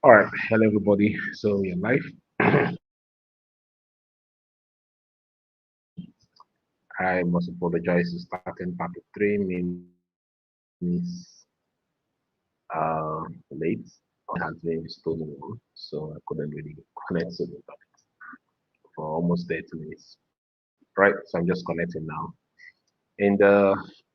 All right, hello everybody. So we're live. I must apologize for starting part 3 minutes late. Has been stolen one, so I couldn't really connect to the internet for almost 30 minutes. Right, so I'm just connecting now. And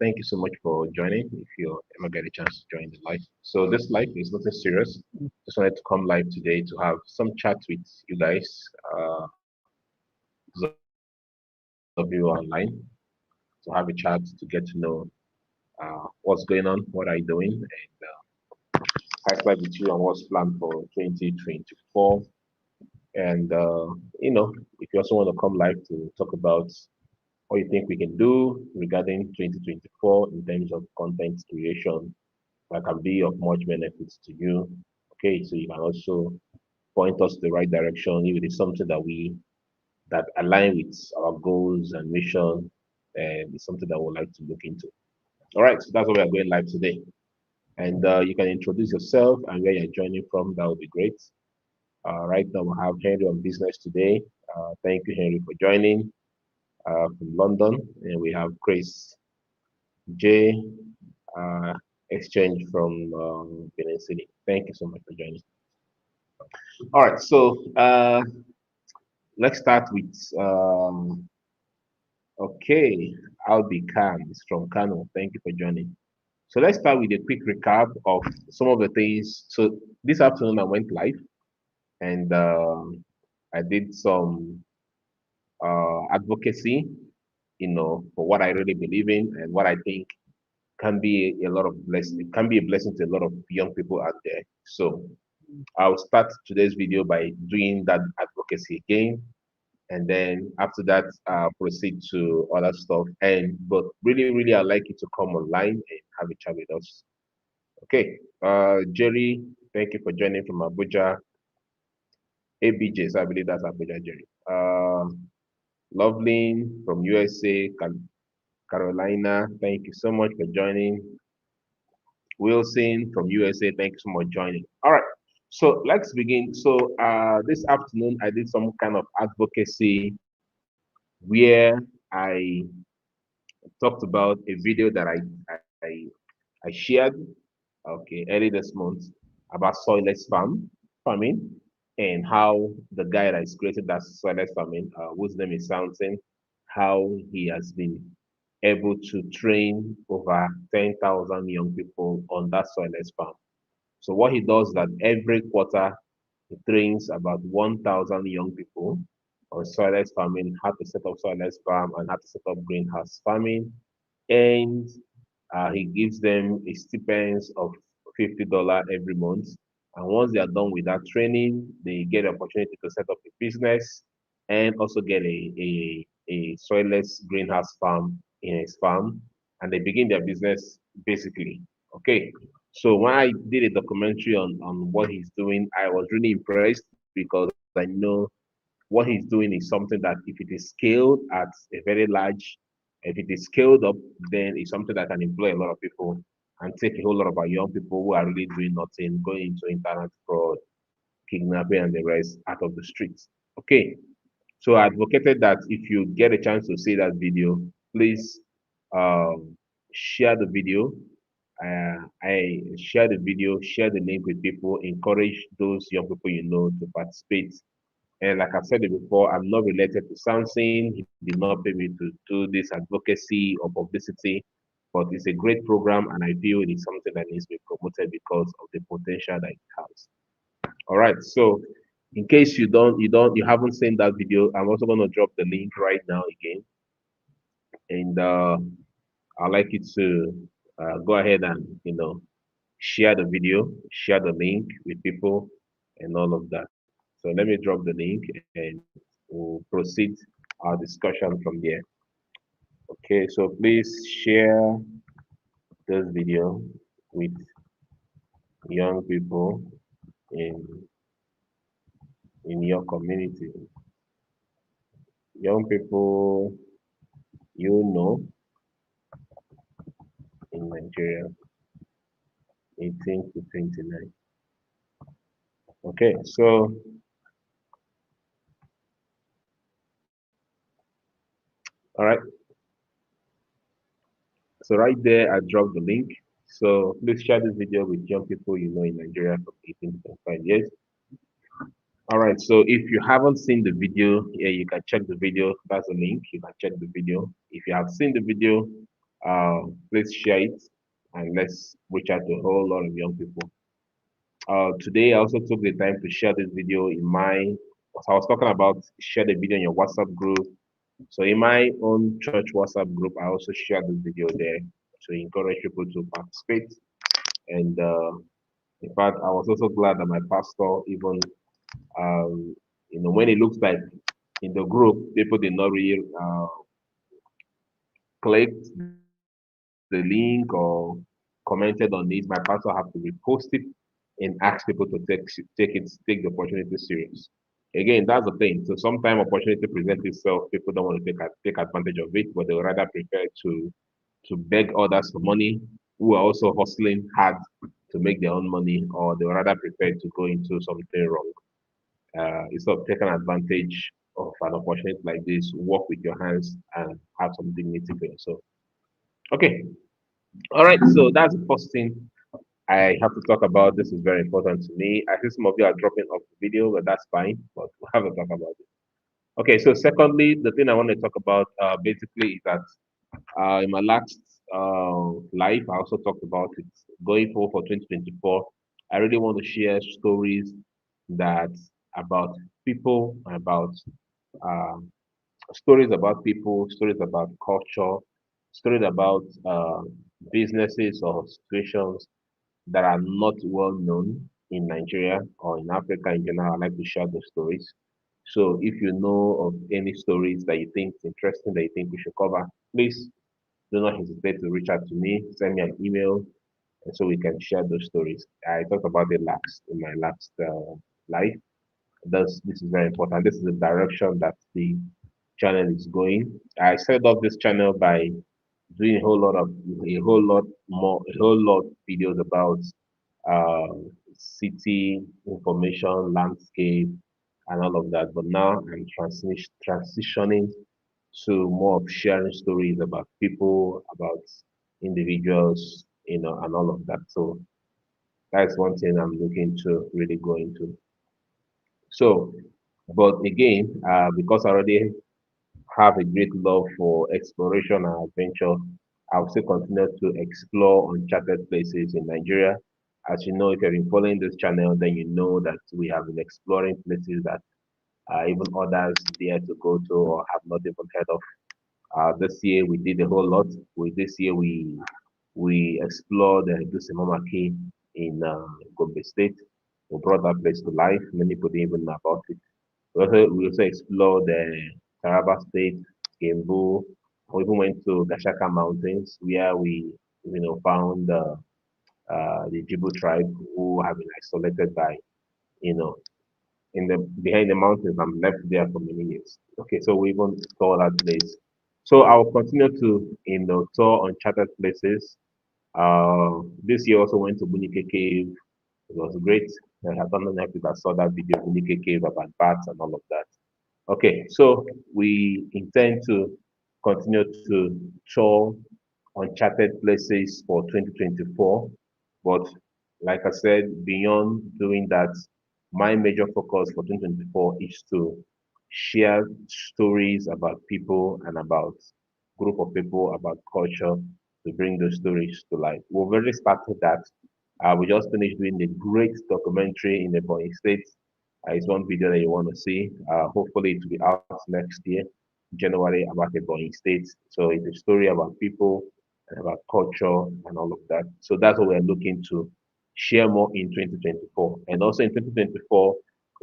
thank you so much for joining. If you ever get a chance to join the live, so this live is nothing serious. Just wanted to come live today to have some chat with you guys. Uh, those of you online, to have a chat to get to know what's going on, what are you doing, and catch live with you on what's planned for 2024. And if you also want to come live to talk about what you think we can do regarding 2024 in terms of content creation that can be of much benefits to you. Okay, so you can also point us the right direction if it is something that align with our goals and mission, and it's something that we'd like to look into. All right, so that's what we are going live today. And you can introduce yourself and where you're joining from. That would be great. Right now, we have Henry on business today. Thank you, Henry, for joining from London. And we have Chris J. Uh, Exchange from Benin City. Thank you so much for joining. All right, so let's start with okay. I'll be calm. It's from Kano. Thank you for joining. So let's start with a quick recap of some of the things. So this afternoon I went live and I did some advocacy, for what I really believe in and what I think can be a lot of blessing. It can be a blessing to a lot of young people out there. So I'll start today's video by doing that advocacy again, and then after that, proceed to other stuff. And but really, really, I'd like you to come online and have a chat with us. Okay, Jerry, thank you for joining from Abuja. ABJ, so I believe that's Abuja, Jerry. Loveline from USA, Carolina, thank you so much for joining. Wilson from USA, thank you so much for joining. All right, so let's begin. So this afternoon, I did some kind of advocacy where I talked about a video that I, I shared, okay, early this month about soilless farming and how the guy that is created that soilless farming, whose name is Samson, how he has been able to train over 10,000 young people on that soilless farm. So what he does that every quarter he trains about 1,000 young people on soilless farming, how to set up soilless farm and how to set up greenhouse farming, and he gives them a stipend of $50 every month. And once they are done with that training, they get the opportunity to set up a business and also get a soilless greenhouse farm in his farm. And they begin their business basically. Okay. So when I did a documentary on what he's doing, I was really impressed because I know what he's doing is something that if it is scaled at a very large, if it is scaled up, then it's something that can employ a lot of people and take a whole lot of our young people who are really doing nothing, going into internet fraud, kidnapping, and the rest out of the streets. Okay, so I advocated that if you get a chance to see that video, please um, share the video. I share the video, share the link with people, encourage those young people you know to participate. And like I've said it before, I'm not related to Samson. He did not pay me to do this advocacy or publicity, but it's a great program, and I feel it is something that needs to be promoted because of the potential that it has. All right. So, in case you haven't seen that video, I'm also going to drop the link right now again, and I'd like you to go ahead and share the video, share the link with people, and all of that. So let me drop the link and we'll proceed our discussion from there. Okay, so please share this video with young people in in your community. Young people you know in Nigeria, 18 to 29. Okay, so all right, so right there, I dropped the link. So please share this video with young people you know in Nigeria from 18 to 25 years. All right, so if you haven't seen the video, yeah, you can check the video. That's a link. You can check the video. If you have seen the video, please share it and let's reach out to a whole lot of young people. Today, I also took the time to share this video in my, as I was talking about, share the video in your WhatsApp group. So in my own church WhatsApp group, I also share this video there to encourage people to participate. And in fact, I was also glad that my pastor even when it looks like in the group, people did not really click the link or commented on it. My pastor have to repost it and ask people to take the opportunity serious. Again, that's the thing. So sometimes opportunity presents itself, people don't want to take advantage of it, but they would rather prefer to beg others for money who are also hustling hard to make their own money, or they would rather prefer to go into something wrong. Instead of taking advantage of an opportunity like this, work with your hands and have some dignity for yourself. Okay, all right. So that's the first thing I have to talk about. This is very important to me. I see some of you are dropping off the video, but that's fine. But we'll have a talk about it. Okay. So secondly, the thing I want to talk about basically is that in my last live, I also talked about it going forward for 2024. I really want to share stories that about people, uh, stories about culture, stories about businesses or situations that are not well known in Nigeria or in Africa in general. I like to share those stories. So if you know of any stories that you think is interesting that you think we should cover, please do not hesitate to reach out to me, send me an email, and so we can share those stories. I talked about it last in my last live. This is very important. This is the direction that the channel is going. I set up this channel by doing a whole lot more, a whole lot videos about uh, city information, landscape, and all of that. But now I'm transitioning to more of sharing stories about people, about individuals, and all of that. So that's one thing I'm looking to really go into. So, but again, because I already have a great love for exploration and adventure, I'll still continue to explore uncharted places in Nigeria. As you know, if you've been following this channel, then you know that we have been exploring places that even others dare to go to or have not even heard of. This year we did a whole lot. This year we explored the Dusimamaki in Gombe State. We brought that place to life. Many people didn't even know about it. We also explored the Taraba State, Gembu. We even went to Gashaka Mountains where we, found the Jibu tribe who have been isolated by, you know, in the behind the mountains and left there for many years. Okay, so we even saw that place. So I'll continue to, tour uncharted places. This year also went to Bunike Cave. It was great. I don't know if you guys saw that video, Bunike Cave about bats and all of that. Okay, so we intend to continue to tour uncharted places for 2024. But like I said, beyond doing that, my major focus for 2024 is to share stories about people and about group of people, about culture, to bring those stories to life. We've already started that. We just finished doing a great documentary in the Ebonyi State. It's one video that you want to see. Hopefully, it will be out next year, January, about Ebonyi State. So it's a story about people and about culture and all of that. So that's what we're looking to share more in 2024. And also in 2024,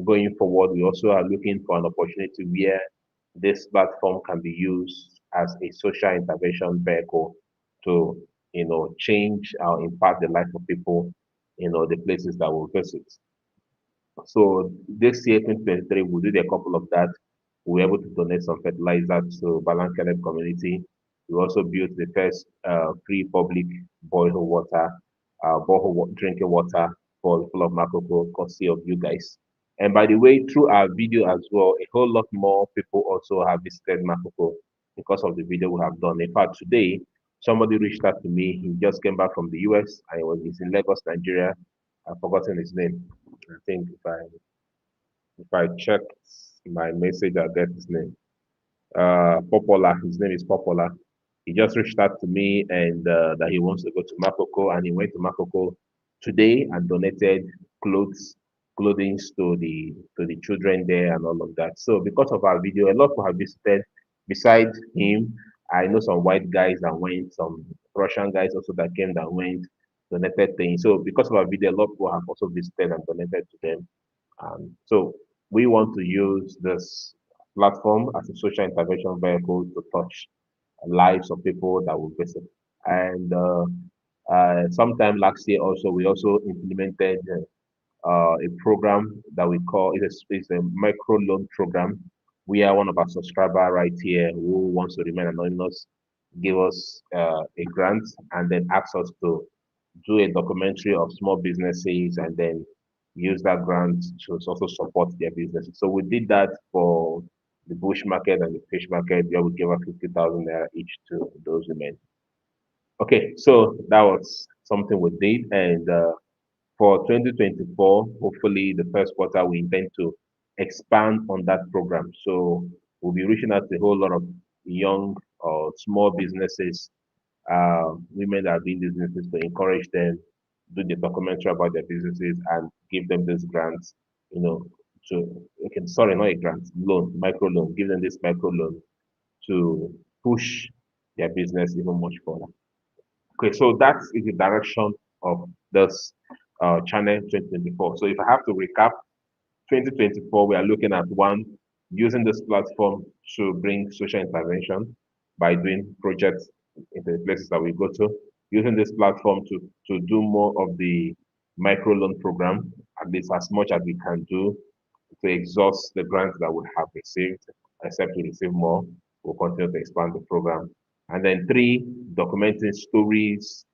going forward, we also are looking for an opportunity where this platform can be used as a social intervention vehicle to, change or impact the life of people, the places that we visit. So this year, 2023, we did a couple of that. We were able to donate some fertilizer to Balankelep community. We also built the first free public borehole drinking water for the people of Makoko, courtesy of you guys. And by the way, through our video as well, a whole lot more people also have visited Makoko because of the video we have done. In fact, today, somebody reached out to me. He just came back from the US and he's in Lagos, Nigeria. I've forgotten his name. I think if I check my message, I'll get his name. Popular. His name is Popular. He just reached out to me and that he wants to go to Makoko, and he went to Makoko today and donated clothing to the children there and all of that. So because of our video, a lot of people have visited. Besides him, I know some white guys that went, some Russian guys also that came that went, donated things. So because of our video, a lot of people have also visited and donated to them. So we want to use this platform as a social intervention vehicle to touch lives of people that will visit. And sometime last year also, we also implemented a program that we call it's a micro loan program. We are one of our subscriber right here who wants to remain anonymous, give us a grant and then ask us to do a documentary of small businesses and then use that grant to also support their businesses. So we did that for the bush market and the fish market, where we gave out 50,000 naira each to those women. Okay, so that was something we did. And for 2024, hopefully the first quarter, we intend to expand on that program. So we'll be reaching out to a whole lot of young or small businesses, women that are doing businesses, to encourage them, do the documentary about their businesses and give them these grants, to, okay, sorry, not a grant, loan, micro loan, give them this micro loan to push their business even much further. Okay, so that is the direction of this channel 2024. So if I have to recap, 2024, we are looking at one, using this platform to bring social intervention by doing projects in the places that we go to, using this platform to do more of the micro loan program, at least as much as we can do to exhaust the grants that we have received, except to receive more. We'll continue to expand the program. And then three, documenting stories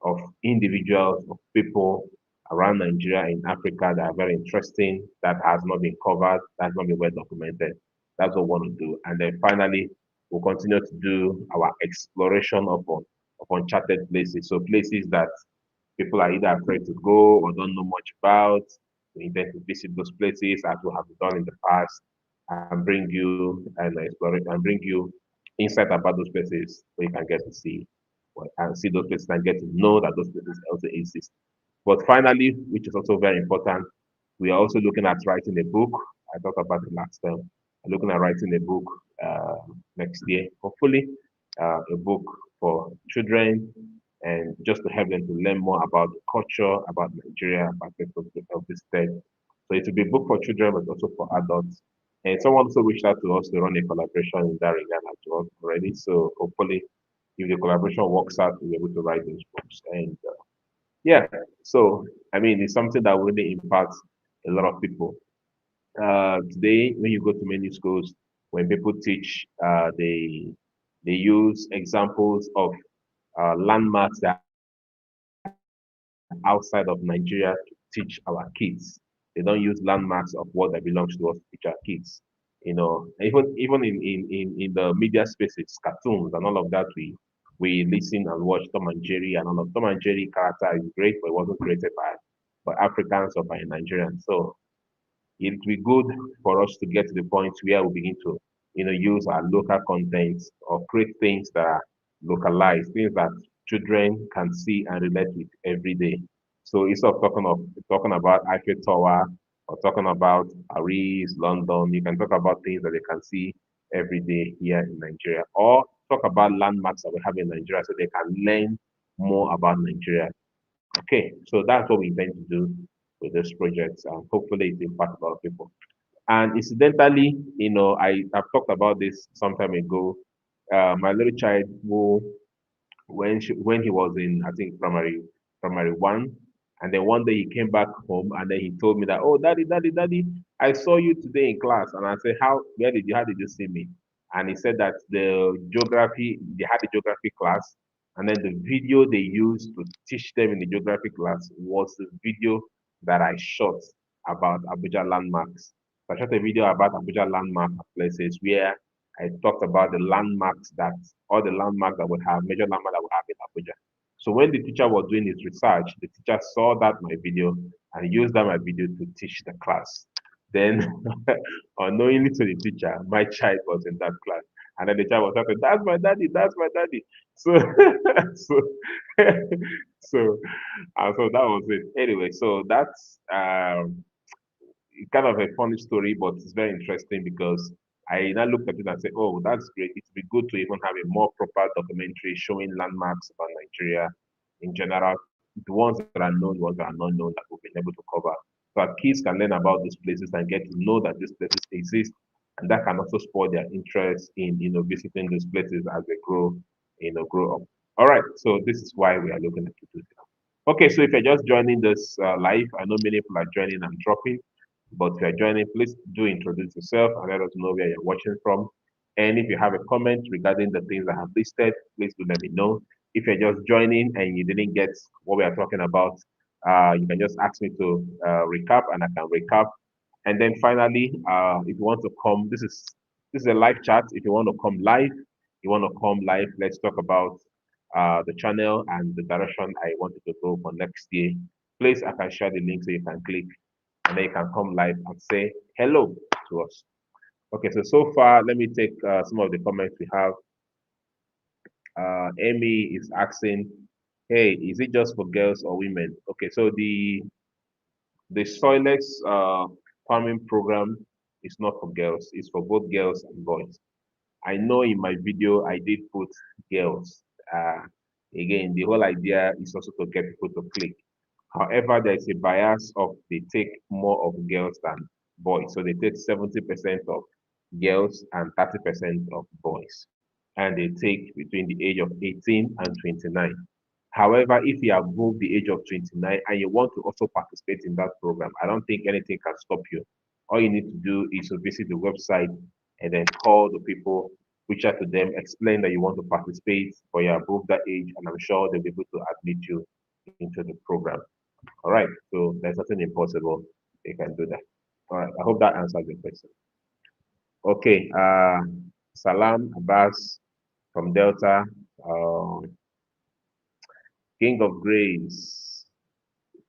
of individuals, of people around Nigeria in Africa that are very interesting, that has not been covered, that's not been well documented. That's what we want to do. And then finally, we'll continue to do our exploration of uncharted places. So places that people are either afraid to go or don't know much about. We intend to visit those places as we have done in the past and bring you and explore it and bring you insight about those places so you can get to see and see those places and get to know that those places also exist. But finally, which is also very important, we are also looking at writing a book. I talked about it last time. I'm looking at writing a book next year, hopefully, a book for children and just to help them to learn more about the culture, about Nigeria, about the state. So it will be a book for children, but also for adults. And someone also reached out to us to run a collaboration in that regard as well already. So hopefully, if the collaboration works out, we'll be able to write those books. And yeah, so I mean, it's something that really impacts a lot of people. Today, when you go to many schools, when people teach, they use examples of landmarks that outside of Nigeria to teach our kids. They don't use landmarks of what that belongs to us to teach our kids. Even in the media spaces, cartoons and all of that, we listen and watch Tom and Jerry and all of Tom and Jerry character is great, but it wasn't created by Africans or by Nigerians. So it will be good for us to get to the point where we begin to, use our local content or create things that are localized, things that children can see and relate with every day. So instead of talking about Eiffel Tower or talking about Paris, London, you can talk about things that they can see every day here in Nigeria, or talk about landmarks that we have in Nigeria so they can learn more about Nigeria. Okay, so that's what we intend to do with this project, and hopefully it impacts a lot of people. And incidentally, I've talked about this some time ago. My little child who when he was in, I think, primary one, and then one day he came back home and then he told me that, oh, daddy, I saw you today in class. And I said, how did you see me? And he said that they had a geography class, and then the video they used to teach them in the geography class was the video that I shot about Abuja landmarks. So I shot a video about Abuja landmark places where I talked about the landmarks that all the landmarks that we have, major landmarks that we have in Abuja. So when the teacher was doing his research, the teacher saw that my video and used that my video to teach the class. Then, unknowingly to the teacher, my child was in that class. And then the child was talking, that's my daddy, that's my daddy. So, so, so, so that was it. Anyway, so that's kind of a funny story, but it's very interesting because I now looked at it and said, oh, that's great. It would be good to even have a more proper documentary showing landmarks about Nigeria in general, the ones that are known, the ones that are not known that we've been able to cover. So our kids can learn about these places and get to know that these places exist. And that can also spur their interest in, visiting these places as they grow up. All right. So this is why we are looking at it. Okay, so if you're just joining this live, I know many people are joining and dropping, but if you're joining, please do introduce yourself and let us know where you're watching from. And if you have a comment regarding the things I have listed, please do let me know. If you're just joining and you didn't get what we are talking about, you can just ask me to recap, and I can recap. And then finally, if you want to come, this is a live chat. If you want to come live, let's talk about the channel and the direction I wanted to go for next year. Please, I can share the link so you can click and then you can come live and say hello to us. Okay, so far, let me take some of the comments we have. Amy is asking, hey, is it just for girls or women? Okay, so the Soilex farming program is not for girls, it's for both girls and boys. I know in my video I did put girls. Again, the whole idea is also to get people to click. However, there's a bias of they take more of girls than boys. So they take 70% of girls and 30% of boys. And they take between the age of 18 and 29. However, if you are above the age of 29 and you want to also participate in that program, I don't think anything can stop you. All you need to do is to visit the website and then call the people, reach out to them, explain that you want to participate, but you're above that age, and I'm sure they'll be able to admit you into the program. All right, so there's nothing impossible. They can do that. All right, I hope that answers the question. Okay, Salam Abbas from Delta, uh, King of Grace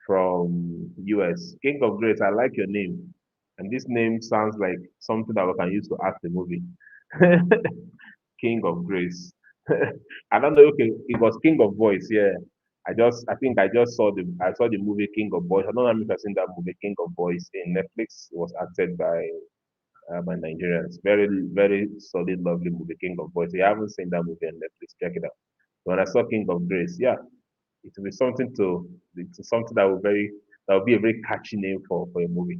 from US. King of Grace, I like your name. And this name sounds like something that we can use to act the movie. King of Grace. I don't know. Okay, it was King of Boys. Yeah, I think I just saw the movie King of Boys. I don't know if you've seen that movie King of Boys in Netflix. It was acted by Nigerians. Very very solid, lovely movie King of Boys. If you haven't seen that movie on Netflix, check it out. When I saw King of Grace, yeah, it will be something it's something that will be a very catchy name for a movie.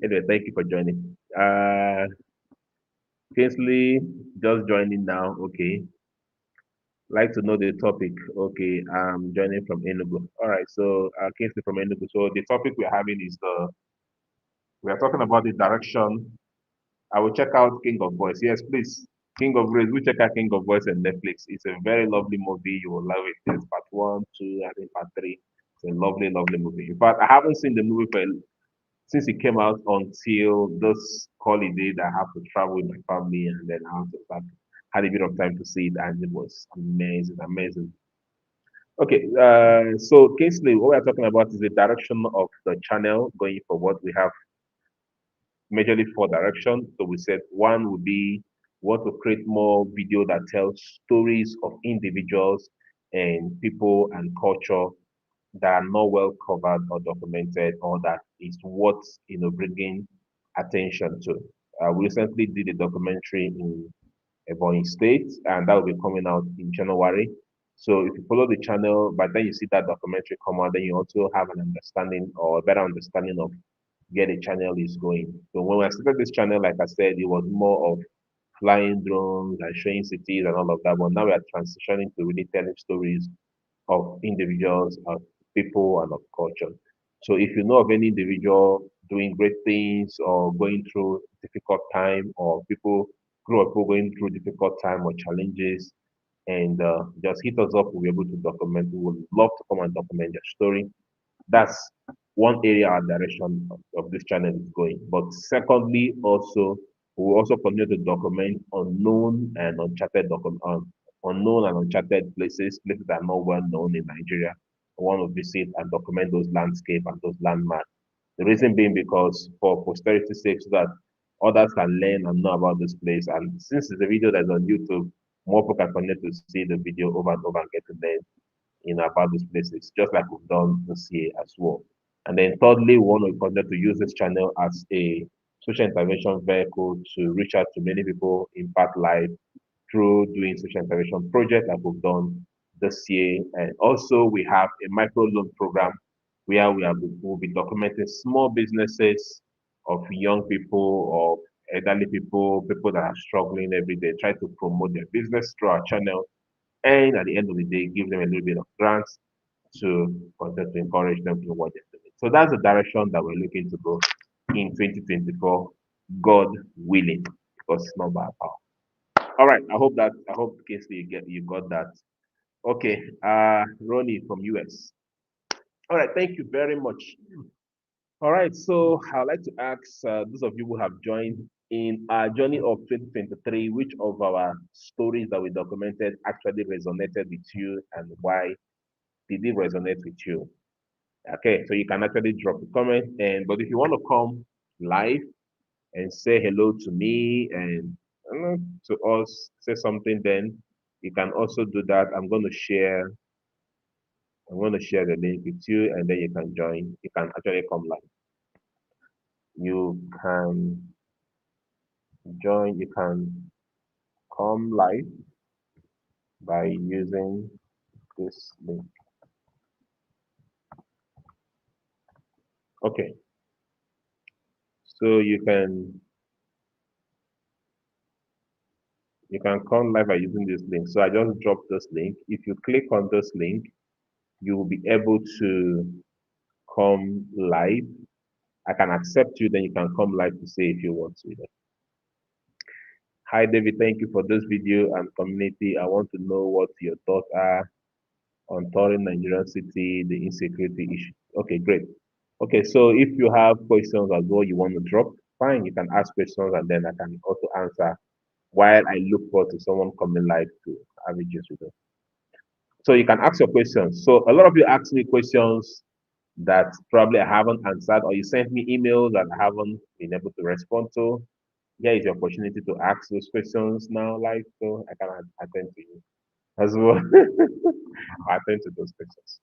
Anyway, thank you for joining. Kingsley just joining now. Okay. Like to know the topic. Okay, I'm joining from Enugu. All right, so Kingsley from Enugu. So the topic we're having is we are talking about the direction. I will check out King of Boys. Yes, please. King of Grace. We check out King of Boys on Netflix. It's a very lovely movie. You will love it. There's part one, two, I think part three. It's a lovely, lovely movie. In fact, I haven't seen the movie since it came out until this holiday that I have to travel with my family, and then I have to start had a bit of time to see it, and it was amazing, amazing. Okay, so Kingsley, what we're talking about is the direction of the channel going forward. We have majorly four directions. So we said one would be want to create more video that tells stories of individuals and people and culture that are not well covered or documented, or that is worth bringing attention to. We recently did a documentary in Ebonyi State, and that will be coming out in January. So if you follow the channel, by then you see that documentary come out, then you also have an understanding or a better understanding of where the channel is going. So when I started this channel, like I said, it was more of flying drones and showing cities and all of that. But now we are transitioning to really telling stories of individuals, of people, and of culture. So if you know of any individual doing great things or going through difficult time, or people grew up going through difficult time or challenges, and just hit us up, we'll be able to document. We would love to come and document your story. That's one area or direction of this channel is going. But secondly, also we will also continue to document unknown and uncharted unknown and uncharted places that are not well known in Nigeria. We want to visit and document those landscape and those landmarks. The reason being because for posterity's sake, so that others can learn and know about this place. And since it's a video that's on YouTube, more people can connect to see the video over and over and get to learn about these places, just like we've done this year as well. And then thirdly, we want to continue to use this channel as a social intervention vehicle to reach out to many people, impact life through doing social intervention projects like we've done this year. And also we have a micro loan program where we'll be documenting small businesses of young people or elderly people, people that are struggling every day, try to promote their business through our channel, and at the end of the day, give them a little bit of grants to continue to encourage them to what they're doing. So that's the direction that we're looking to go in 2024, God willing, because it's not by our power. All right, I hope Casey you got that. Okay, Ronnie from US. All right, thank you very much. All right, so I'd like to ask those of you who have joined in our journey of 2023, which of our stories that we documented actually resonated with you and why did it resonate with you? Okay, so you can actually drop a comment, but if you want to come live and say hello to me and to us, say something, then you can also do that. I'm going to share the link with you, and then you can join. You can actually come live. You can join. You can come live by using this link. Okay, so you can come live by using this link. So I just dropped this link. If you click on this link, you will be able to come live. I can accept you, then you can come live to say if you want to. Hi David, thank you for this video and community. I want to know what your thoughts are on touring Nigerian city, the insecurity issue. Okay, great. Okay, so if you have questions as well you want to drop, fine, you can ask questions and then I can also answer while I look forward to someone coming live to have it just with us. So you can ask your questions. So a lot of you ask me questions that probably I haven't answered, or you sent me emails that I haven't been able to respond to. Here is your opportunity to ask those questions now live, so I can attend to you as well. I attend to those questions.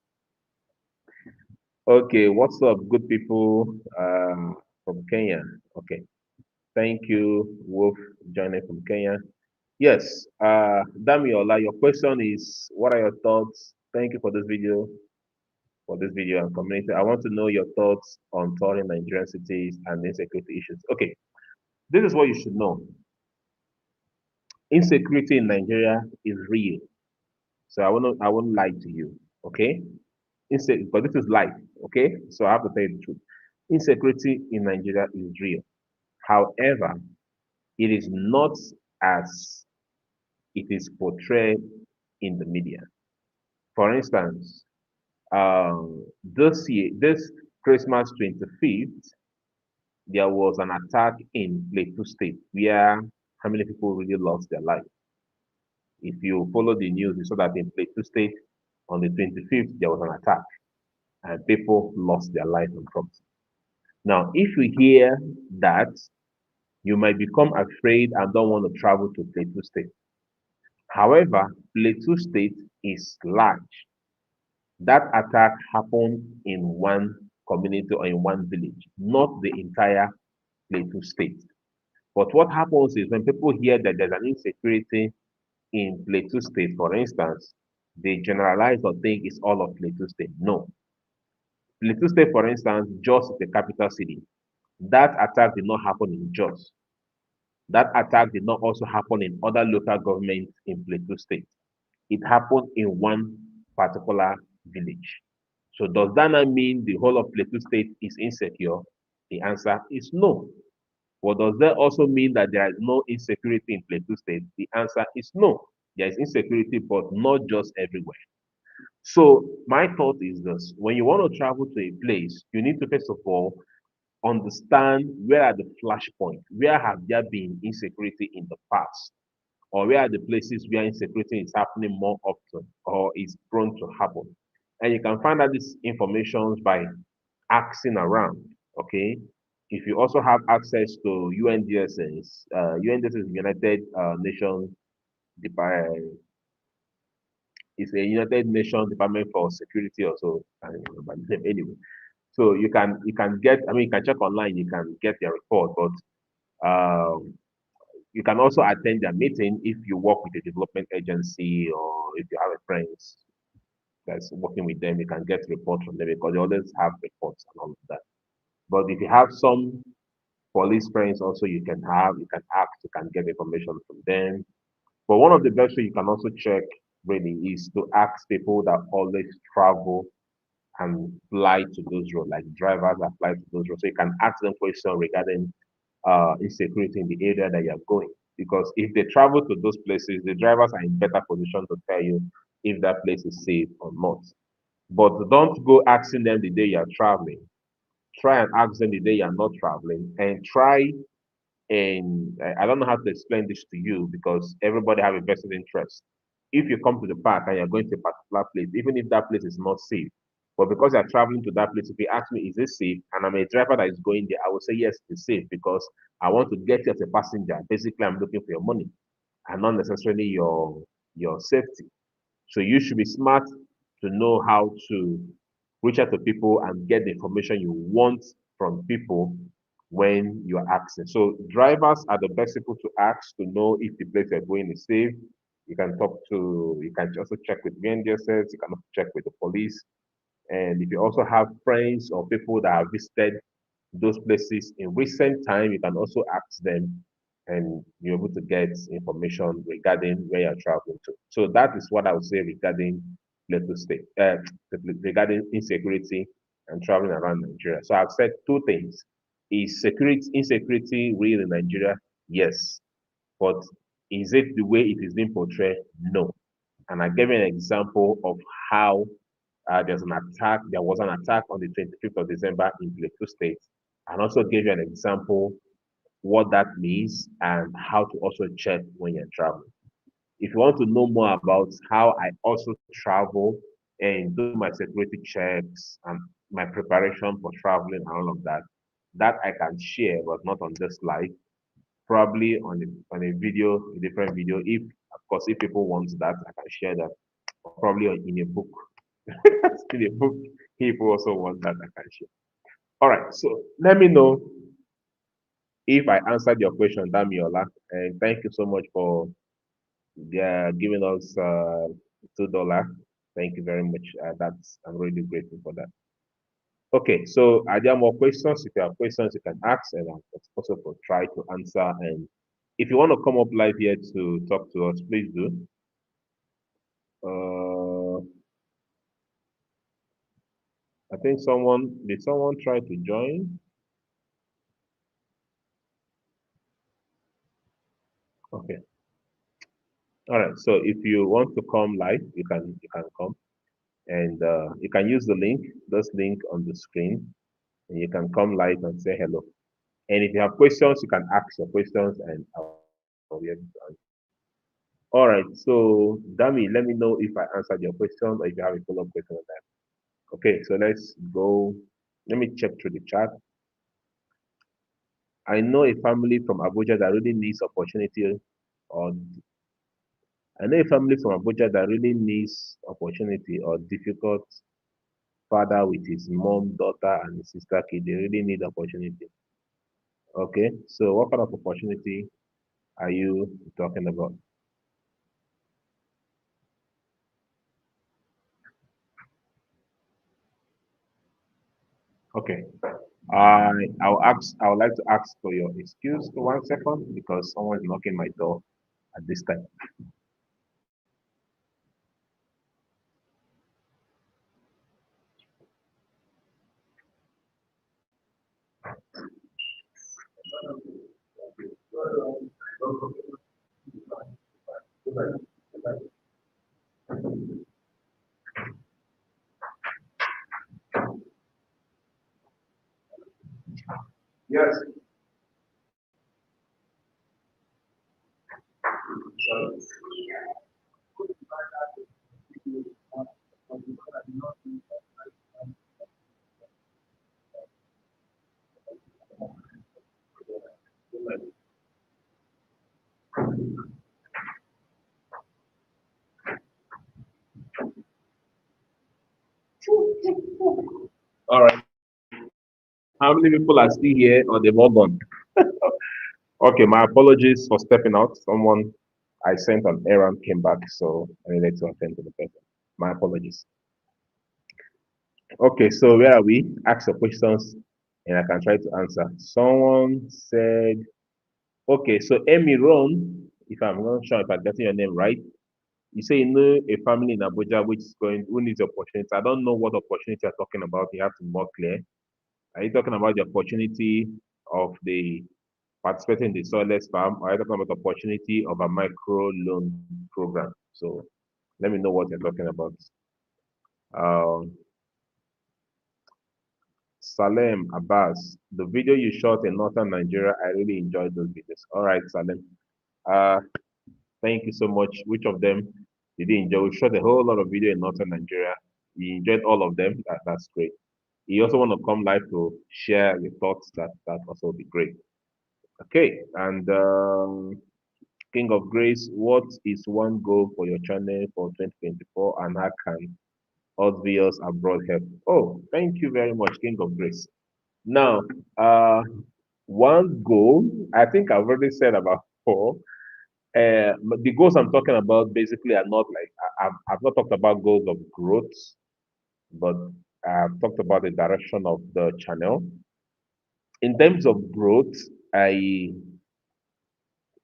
Okay, what's up, good people from Kenya? Okay, thank you, Wolf, joining from Kenya. Yes, Damiola, your question is, what are your thoughts? Thank you for this video, and community. I want to know your thoughts on touring Nigerian cities and insecurity issues. Okay, this is what you should know. Insecurity in Nigeria is real. So I won't lie to you, okay? But this is life, okay? So I have to tell you the truth. Insecurity in Nigeria is real. However, it is not as it is portrayed in the media. For instance, this Christmas 25th, there was an attack in Plateau State where how many people really lost their life? If you follow the news, you saw that in Plateau State on the 25th, there was an attack and people lost their life and property. Now, if you hear that, you might become afraid and don't want to travel to Plateau State. However, Plateau State is large. That attack happened in one community or in one village, not the entire Plateau State. But what happens is when people hear that there's an insecurity in Plateau State, for instance, they generalize or think it's all of Plateau State. No. Plateau State, for instance, Jos is the capital city. That attack did not happen in Jos. That attack did not also happen in other local governments in Plateau State. It happened in one particular village. So does that not mean the whole of Plateau State is insecure? The answer is no. But does that also mean that there is no insecurity in Plateau State? The answer is no. There is insecurity, but not just everywhere. So my thought is this: when you want to travel to a place, you need to first of all understand where are the flashpoints, where have there been insecurity in the past, or where are the places where insecurity is happening more often or is prone to happen. And you can find out this information by asking around. Okay. If you also have access to UNDSS, UNDSS is United Nations it's a United Nations Department for Security or so. I don't remember the name anyway. So you can get, I mean, you can check online, you can get their report, but you can also attend their meeting if you work with a development agency or if you have a friend that's working with them, you can get reports from them because they always have reports and all of that. But if you have some police friends also you can ask, you can get information from them. But one of the best way you can also check really is to ask people that always travel and fly to those roads, like drivers that fly to those roads. So you can ask them questions regarding insecurity in the area that you're going. Because if they travel to those places, the drivers are in better position to tell you if that place is safe or not. But don't go asking them the day you're traveling. Try and ask them the day you're not traveling, and try and I don't know how to explain this to you because everybody have a vested interest. If you come to the park and you're going to a particular place, even if that place is not safe, but because you're traveling to that place, if you ask me, is it safe? And I'm a driver that is going there, I will say yes, it's safe because I want to get you as a passenger. Basically, I'm looking for your money and not necessarily your safety. So you should be smart to know how to reach out to people and get the information you want from people when you're asking. So drivers are the best people to ask to know if the place you're going is safe. You can also check with VNDSS, you can also check with the police. And if you also have friends or people that have visited those places in recent time, you can also ask them and you're able to get information regarding where you're traveling to. So that is what I would say regarding Plateau State, regarding insecurity and traveling around Nigeria. So I've said two things. Is insecurity real in Nigeria? Yes. But is it the way it is being portrayed? No. And I gave you an example of how there was an attack on the 25th of December in Plateau State, and also gave you an example what that means and how to also check when you're traveling. If you want to know more about how I also travel and do my security checks and my preparation for traveling and all of that, that I can share, but not on this slide. Probably on a video, a different video. If of course, if people want that, I can share that. Or probably in a book. In a book, people also want that, I can share. All right. So let me know if I answered your question, Damiola. And thank you so much for giving us $2. Thank you very much. I'm really grateful for that. Okay, so are there more questions? If you have questions, you can ask, and I'll also try to answer. And if you want to come up live here to talk to us, please do. Uh, I think someone try to join? Okay. All right. So if you want to come live, you can come, and you can use the link, this link on the screen, and you can come live and say hello. And if you have questions, you can ask your questions, and I'll be able to answer. All right. So Dami, let me know if I answered your question or if you have a follow-up question on that. Okay. So let's go. Let me check through the chat. I know a family from Abuja that really needs opportunity, or I know a family from Abuja that really needs opportunity or difficult father with his mom, daughter, and his sister kid. They really need opportunity. Okay, so what kind of opportunity are you talking about? Okay, I would like to ask for your excuse for 1 second because someone is knocking my door at this time. Yes. All right. How many people are still here or they've all gone? Okay, my apologies for stepping out. Someone I sent an errand came back, so I needed to attend to the person. My apologies. Okay, so where are we? Ask your questions and I can try to answer. Someone said, okay, so Amy Ron, if I'm not sure if I'm getting your name right, you say you know a family in Abuja which is going who needs opportunity. I don't know what opportunity you're talking about. You have to be more clear. Are you talking about the opportunity of the participating in the soilless farm, or are you talking about the opportunity of a micro loan program? So let me know what you're talking about. Um, Salem Abbas, the video you shot in northern Nigeria, I really enjoyed those videos. All right, Salem. Uh, thank you so much. Which of them did you enjoy? We shot a whole lot of video in northern Nigeria. You enjoyed all of them. That's great. You also want to come live to share your thoughts. That also would be great. Okay, and King of Grace, what is one goal for your channel for 2024 and how can us viewers abroad help? Oh, thank you very much, King of Grace. Now, uh, one goal, I think I've already said about four. But the goals I'm talking about basically are not like, I've not talked about goals of growth, but I've talked about the direction of the channel. In terms of growth,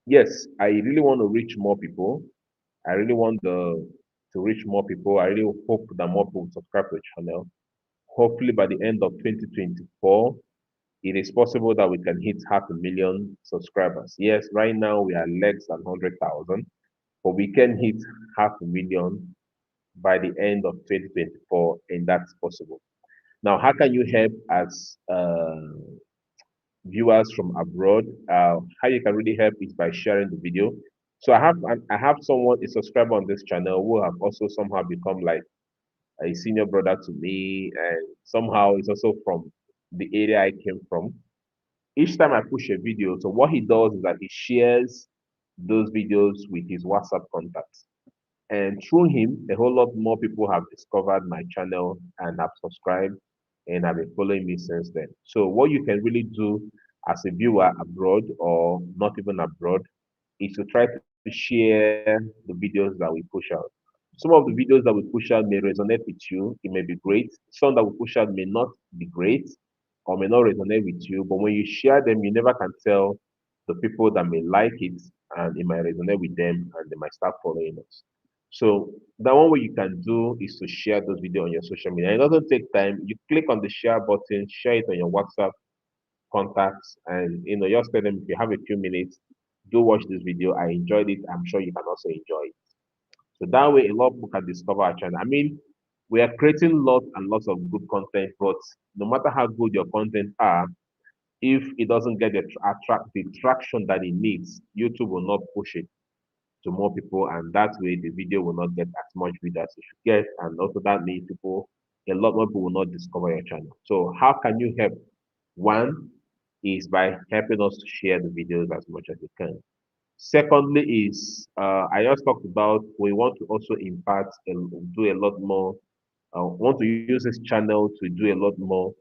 yes, I really want to reach more people. I really want to reach more people. I really hope that more people will subscribe to the channel. Hopefully, by the end of 2024, it is possible that we can hit 500,000 subscribers. Yes, right now we are less than 100,000, but we can hit 500,000 by the end of 2024, and that's possible. Now, how can you help as viewers from abroad? How you can really help is by sharing the video. So I have someone a subscriber on this channel who have also somehow become like a senior brother to me, and somehow it's also from the area I came from. Each time I push a video, so what he does is that he shares those videos with his WhatsApp contacts. And through him, a whole lot more people have discovered my channel and have subscribed and have been following me since then. So what you can really do as a viewer abroad or not even abroad is to try to share the videos that we push out. Some of the videos that we push out may resonate with you. It may be great. Some that we push out may not be great or may not resonate with you. But when you share them, you never can tell the people that may like it and it might resonate with them and they might start following us. So that one way you can do is to share those videos on your social media. It doesn't take time. You click on the share button, share it on your WhatsApp contacts, and just tell them if you have a few minutes, do watch this video. I enjoyed it. I'm sure you can also enjoy it. So that way, a lot of people can discover our channel. I mean, we are creating lots and lots of good content, but no matter how good your content are, if it doesn't get the traction that it needs, YouTube will not push it to more people, and that way the video will not get as much views as it should get, and also that means a lot more people will not discover your channel. So how can you help? One is by helping us to share the videos as much as you can. Secondly is I just talked about we want to also impart and do a lot more. Want to use this channel to do a lot more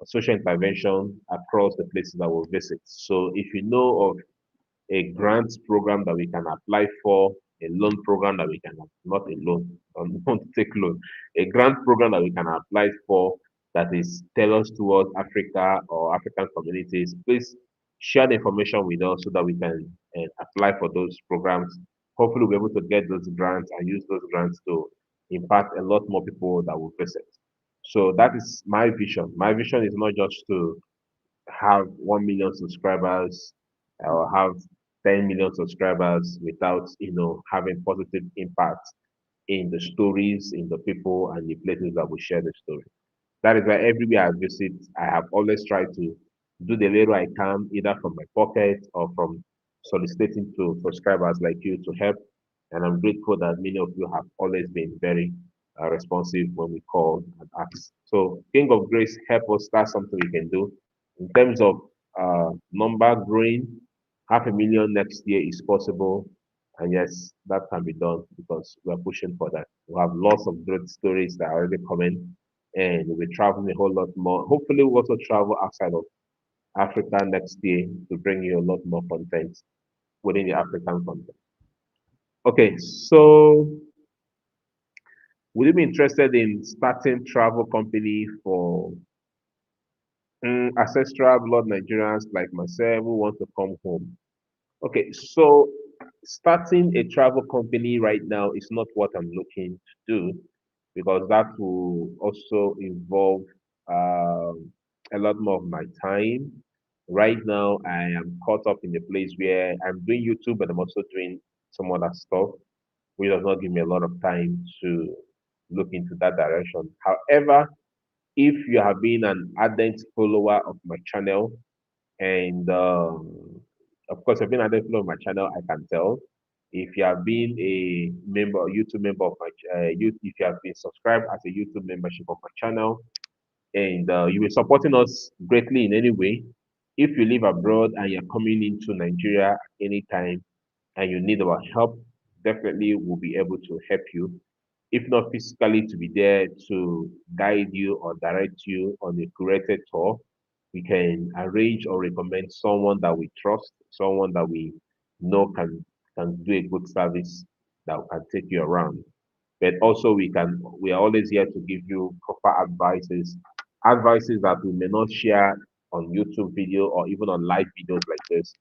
social intervention across the places that we'll visit. So if you know of a grant program that we can apply for, a loan program that we can, not a loan, don't take loan, a grant program that we can apply for that is tailored towards Africa or African communities, please share the information with us so that we can apply for those programs. Hopefully, we'll be able to get those grants and use those grants to impact a lot more people that will visit. So that is my vision. My vision is not just to have 1 million subscribers or have 10 million subscribers without having positive impact in the stories, in the people and the places that we share the story. That is why everywhere I visit, I have always tried to do the little I can, either from my pocket or from soliciting to subscribers like you to help. And I'm grateful that many of you have always been very responsive when we call and ask. So, King of Grace, help us. That's something we can do. In terms of number growing, 500,000 next year is possible. And yes, that can be done because we're pushing for that. We have lots of great stories that are already coming, and we'll be traveling a whole lot more. Hopefully, we'll also travel outside of Africa next year to bring you a lot more content within the African content. Okay, so would you be interested in starting travel company for ancestral blood Nigerians like myself who want to come home? Okay, so starting a travel company right now is not what I'm looking to do because that will also involve a lot more of my time. Right now, I am caught up in a place where I'm doing YouTube, but I'm also doing some other stuff, which does not give me a lot of time to look into that direction. However, if you have been an ardent follower of my channel, and of course, I've been an ardent follower of my channel, I can tell. If you have been a member, YouTube member of my, if you have been subscribed as a YouTube membership of my channel, and you will supporting us greatly in any way. If you live abroad and you're coming into Nigeria at any time and you need our help, definitely we'll be able to help you. If not physically to be there to guide you or direct you on a curated tour, we can arrange or recommend someone that we trust, someone that we know can do a good service that can take you around. But also we are always here to give you proper advices that we may not share on YouTube video or even on live videos like this.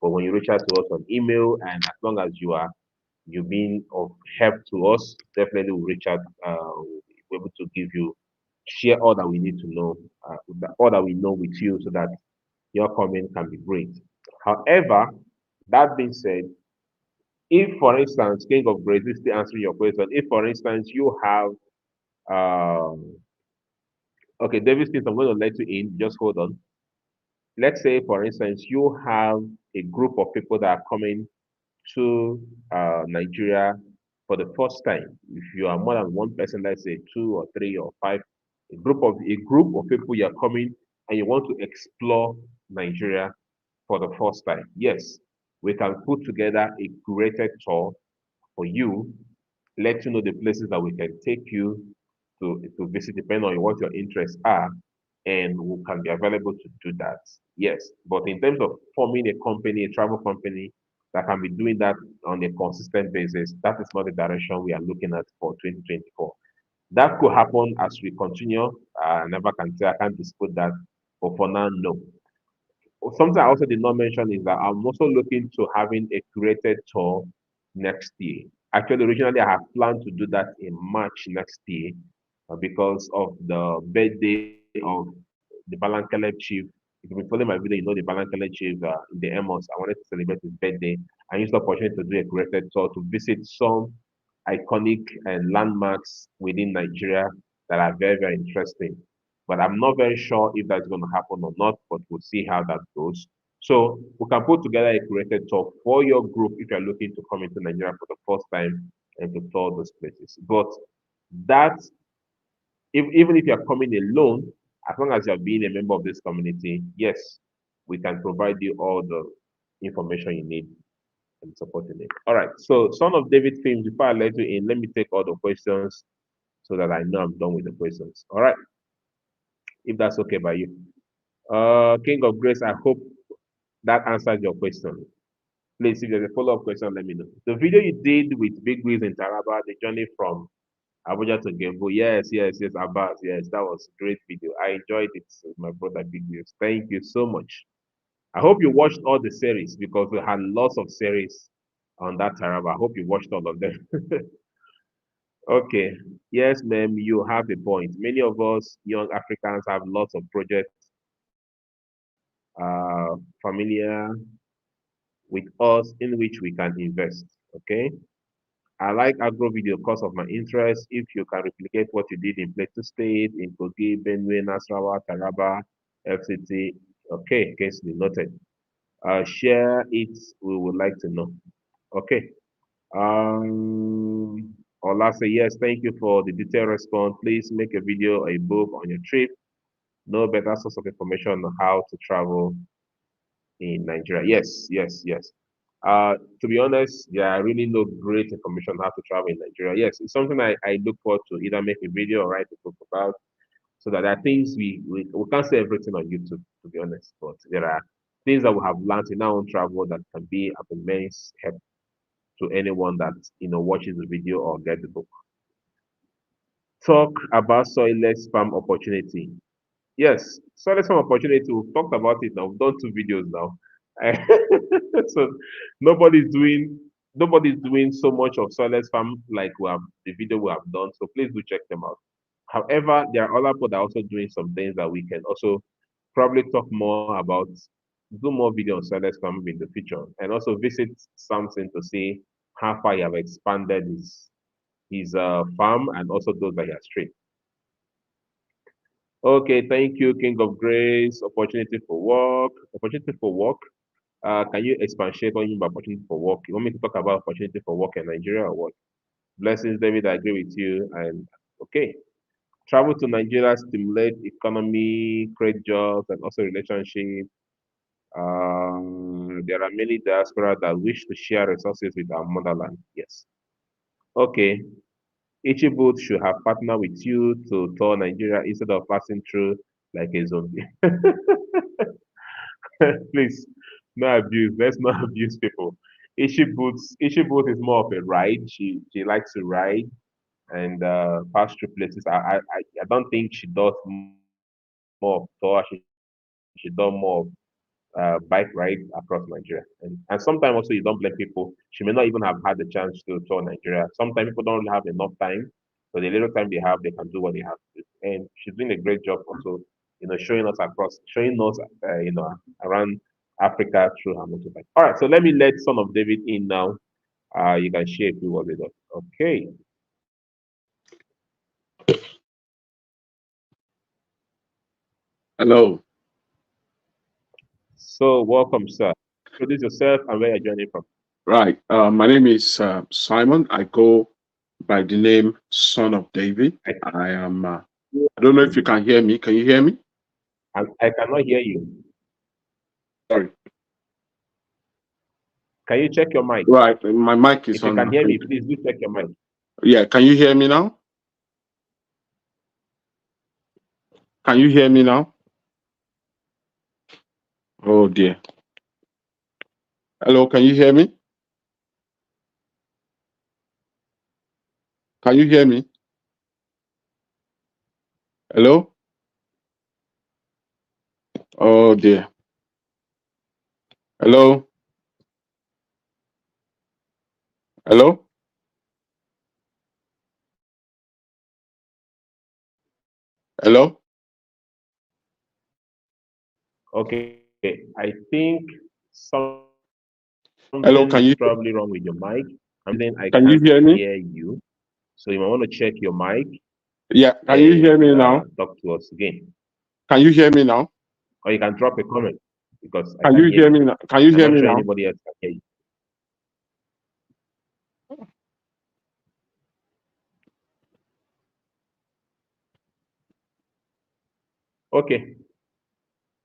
But when you reach out to us on email, and as long as you've been of help to us, definitely we'll reach out. We'll be able to give you share all that we need to know, all that we know with you, so that your comment can be great. However, that being said, if for instance, King of Grace, this is to answer your question. If for instance you have okay, David Smith, I'm going to let you in. Just hold on. Let's say, for instance, you have a group of people that are coming to Nigeria for the first time. If you are more than one person, let's say two or three or five, a group of people you are coming and you want to explore Nigeria for the first time. Yes, we can put together a curated tour for you, let you know the places that we can take you to visit, depending on what your interests are, and we can be available to do that. Yes, but in terms of forming a company, a travel company that can be doing that on a consistent basis, that is not the direction we are looking at for 2024. That could happen as we continue. I never can say, I can't dispute that, but for now, no. Something I also did not mention is that I'm also looking to having a curated tour next year. Actually, originally I had planned to do that in March next year because of the birthday of the Balankele chief. If you've been following my video, you know the Balankele chief in the Emos. I wanted to celebrate his birthday. I used the opportunity to do a curated tour to visit some iconic and landmarks within Nigeria that are very, very interesting. But I'm not very sure if that's going to happen or not, but we'll see how that goes. So we can put together a curated tour for your group if you're looking to come into Nigeria for the first time and to tour those places. But that, even if you're coming alone, as long as you're being a member of this community, yes, we can provide you all the information you need and supporting it. All right. So, Son of David Films, before I let you in, let me take all the questions so that I know I'm done with the questions. All right. If that's okay by you. King of Grace, I hope that answers your question. Please, if there's a follow-up question, let me know. The video you did with Big Wheels in Taraba, the journey from Abuja to Gembu. Yes, yes, yes, Abbas. Yes, that was a great video. I enjoyed it with my brother Big Wheels. Thank you so much. I hope you watched all the series because we had lots of series on that Taraba. I hope you watched all of them. Okay. Yes, ma'am, you have a point. Many of us young Africans have lots of projects familiar with us in which we can invest. Okay. I like agro video because of my interest. If you can replicate what you did in Plateau State, in Kogi, Benue, Nasarawa, Taraba, FCT, Okay, case noted. Share it. We would like to know. Okay. Ola say yes. Thank you for the detailed response. Please make a video or a book on your trip. No better source of information on how to travel in Nigeria. Yes, yes, yes. To be honest, there are really no great information on how to travel in Nigeria. Yes, it's something I look forward to either make a video or write a book about. So that there are things we can't say everything on YouTube, to be honest, but there are things that we have learned in our own travel that can be of immense help to anyone that watches the video or get the book. Talk about soilless farm opportunity. Yes, soilless farm opportunity. We've talked about it now. We've done two videos now. So nobody's doing nobody's doing so much of soilless farm like we have the video we have done. So please do check them out. However, there are other people that are also doing some things that we can also probably talk more about, do more video on soilless farm in the future, and also visit something to see how far he have expanded his farm and also those that he has trained. Okay, thank you, King of Grace. Opportunity for work. Opportunity for work. Can you expatiate on your opportunity for work? You want me to talk about opportunity for work in Nigeria or what? Blessings, David. I agree with you. And okay, travel to Nigeria stimulate economy, create jobs, and also relationship. There are many diaspora that wish to share resources with our motherland. Yes. Okay. Each boat should have partner with you to tour Nigeria instead of passing through like a zombie. Please, no abuse. Let's not abuse people. Ishi boot is more of a ride. She likes to ride and pass through places. I don't think she does more of tour. She does more of bike ride across Nigeria. And sometimes also you don't blame people. She may not even have had the chance to tour Nigeria. Sometimes people don't really have enough time. So the little time they have, they can do what they have to do. And she's doing a great job also, showing us, around Africa through her motorbike. All right, so let me let Son of David in now. You can share if you want with us. Okay. Hello. So welcome, sir. Introduce yourself and where you're joining from. Right. My name is Simon. I go by the name Son of David. I I am. can I don't know if you can hear me. Can you hear me? I cannot hear you. Sorry. Can you check your mic? Right. My mic is If you on. can hear me, please do check your mic. Yeah. Can you hear me now? Can you hear me now? Oh dear. Hello. Can you hear me? Can you hear me? Hello. Oh dear. Hello. Hello. Hello. Okay, I think something is Hello. probably wrong with your mic. I'm saying I Can can't you hear me? hear you. So you might want to check your mic Yeah. Can you hear and me now? talk to us again. Can you hear me now? Or you can drop a comment because I Can can you hear hear you. me now? Can you I'm hear not me sure now? anybody else can hear you. Okay.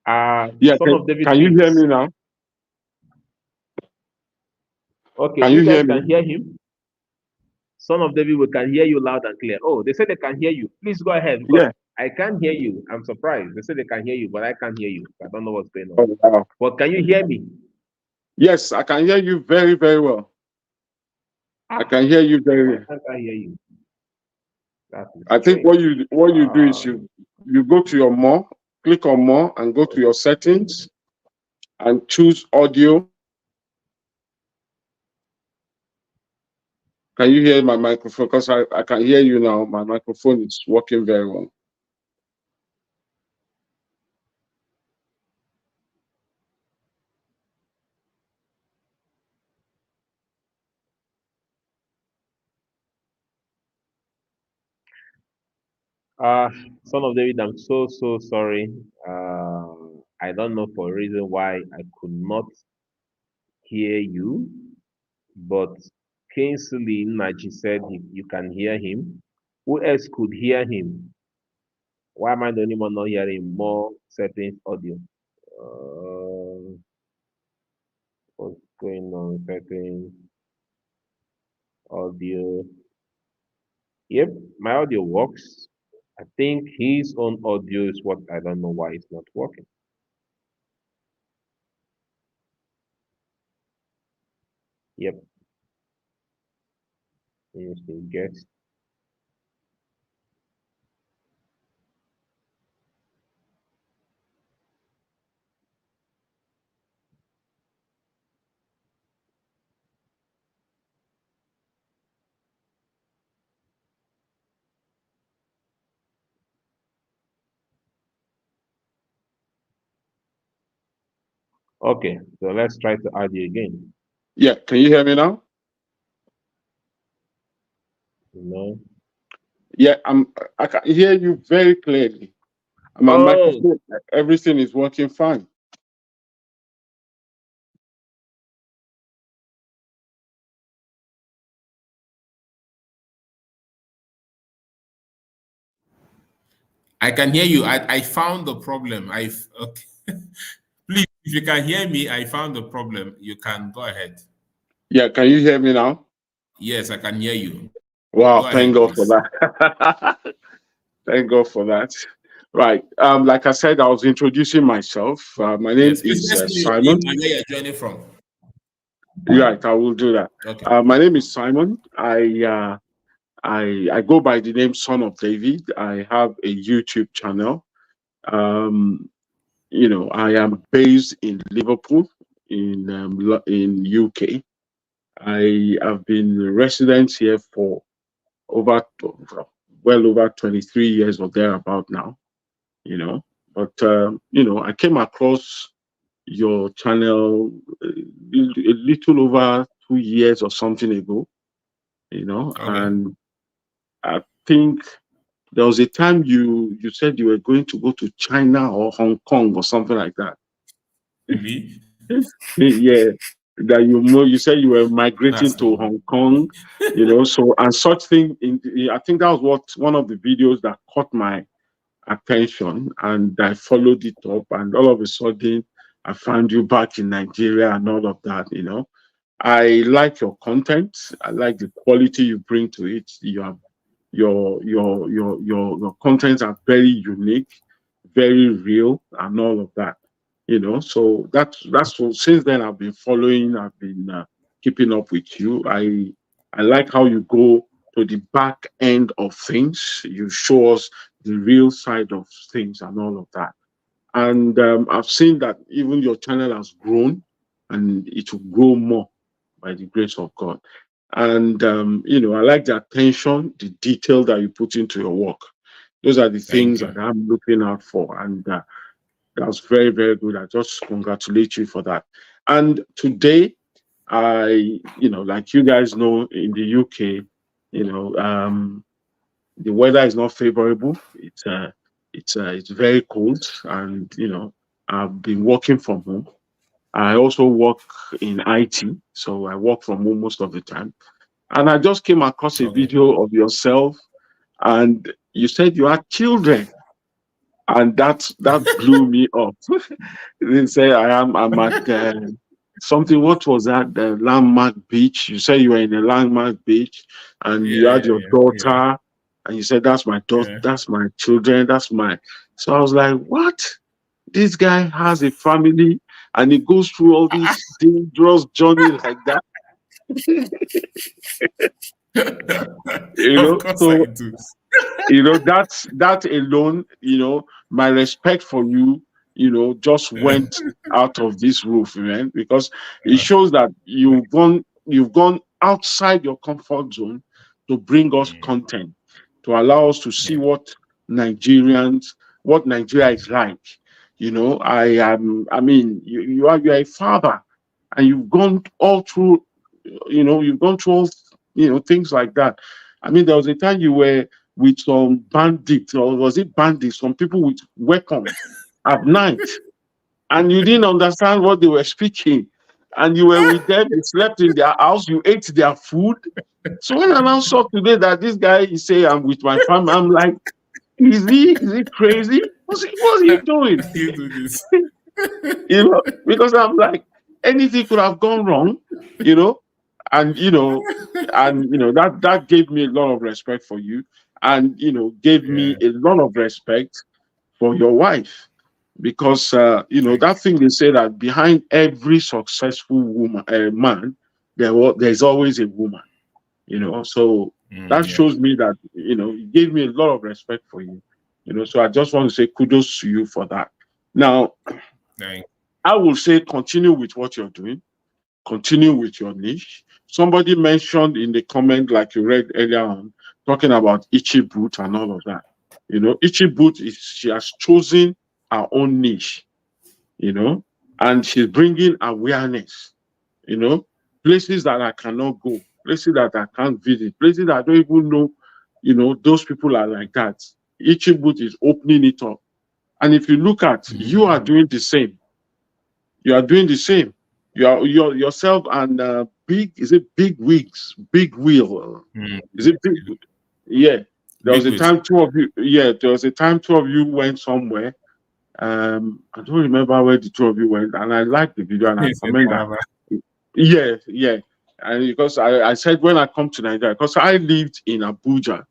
Yeah. Son of David Can you hear thinks. me now? Okay, Can you you guys hear me? can hear him. Son of David, we can hear you loud and clear. Oh, they said they can hear you. Please go ahead because Yeah. I can't hear you. I'm surprised. They said they can hear you, but I can't hear you. I don't know what's going on. Oh, wow. But can you hear me? Yes, I can hear you very, very well. I Ah, can hear you why very. can't I hear you? That is I think strange. what you do is you go to your more, click on more, and go to your Okay. settings and choose audio. Can you hear my microphone? Because I can hear you now. My microphone is working very well. Uh, Son of David, I'm so sorry. I don't know for a reason why I could not hear you, but Kingsley Naji said you can hear him. Who else could hear him? Why am I the only one not hearing more settings audio? What's going on? Settings audio. Yep, my audio works. I think his own audio is what I don't know why it's not working. Yep, interesting guess. Okay, so let's try to add you again. Yeah, can you hear me now? No. Yeah, I can hear you very clearly. My Oh, microphone, everything is working fine. I can hear you. I found the problem. Okay. Please, if you can hear me, I found the problem. You can go ahead. Yeah, can you hear me now? Yes, I can hear you. Wow, Go thank ahead, God for please. that. Thank God for that. Right. Like I said, I was introducing myself. My name Yes, please is let's know your name Simon. and where you're joining from. Right, I will do that. Okay. My name is Simon. I go by the name Son of David. I have a YouTube channel. Um, I am based in Liverpool, in UK. I have been a resident here for over well over 23 years or thereabout now. You know, but I came across your channel a little over 2 years or something ago. Okay. And I think there was a time you said you were going to go to China or Hong Kong or something like that. Me? Yeah, that you said you were migrating That's to funny. Hong Kong, so and such thing. I think that was what one of the videos that caught my attention, and I followed it up, and all of a sudden I found you back in Nigeria and all of that. I like your content. I like the quality you bring to it. Your contents are very unique, very real, and all of that. So that's what, since then I've been following. I've been keeping up with you. I like how you go to the back end of things. You show us the real side of things and all of that. And I've seen that even your channel has grown, and it will grow more by the grace of God. And I like the attention, the detail that you put into your work. Those are the Thank things you. that I'm looking out for, and that's very, very good. I just congratulate you for that. And today, like you guys know, in the UK, the weather is not favorable. It's very cold, and I've been working from home. I also work in IT, so I work from home most of the time. And I just came across a Okay. video of yourself, and you said you had children, and that blew me up. They say I'm at something. What was that? The landmark beach. You said you were in a landmark beach, and you Yeah, had yeah, your yeah, yeah, daughter, and you said that's my daughter, yeah. that's my children, that's my. So I was like, what? This guy has a family, and he goes through all this dangerous journey like that. Of course I So do. that alone, my respect for you, just went out of this roof, man, because it shows that you've gone outside your comfort zone to bring us Mm, content, to allow us to see yeah. what Nigeria is like. I mean, you're a father, and you've gone through all, things like that. I mean, there was a time you were with some bandits, or was it bandits, some people with weapons at night. and you didn't understand what they were speaking, and you were with them, you slept in their house, you ate their food. So when I now saw today that this guy is saying I'm with my family, I'm like, is he crazy? What's he doing? You do this. Because I'm like, anything could have gone wrong, you know, and that gave me a lot of respect for you, and gave me Yeah. a lot of respect for your wife, because that thing they say that behind every successful woman, man, there's always a woman, so that Yeah. shows me that it gave me a lot of respect for you, so I just want to say kudos to you for that. Now, Thank I will say continue with what you're doing, continue with your niche. Somebody mentioned in the comment, like you read earlier on, talking about Itchy Boot and all of that. Itchy Boot she has chosen her own niche, and she's bringing awareness, you know, places that I cannot go, places that I can't visit, places that I don't even know, those people are like that. Itchy Boot is opening it up. And if you look at, you are doing the same. You are doing the same. You're yourself and is it Big Wigs, Big Wheel? Is it Big? Yeah. There was Big a with. time two of you. Yeah, there was a time two of you went somewhere. I don't remember where the two of you went, and I liked the video and I Yes, comment that. Yeah, yeah. And because I said when I come to Nigeria, because I lived in Abuja,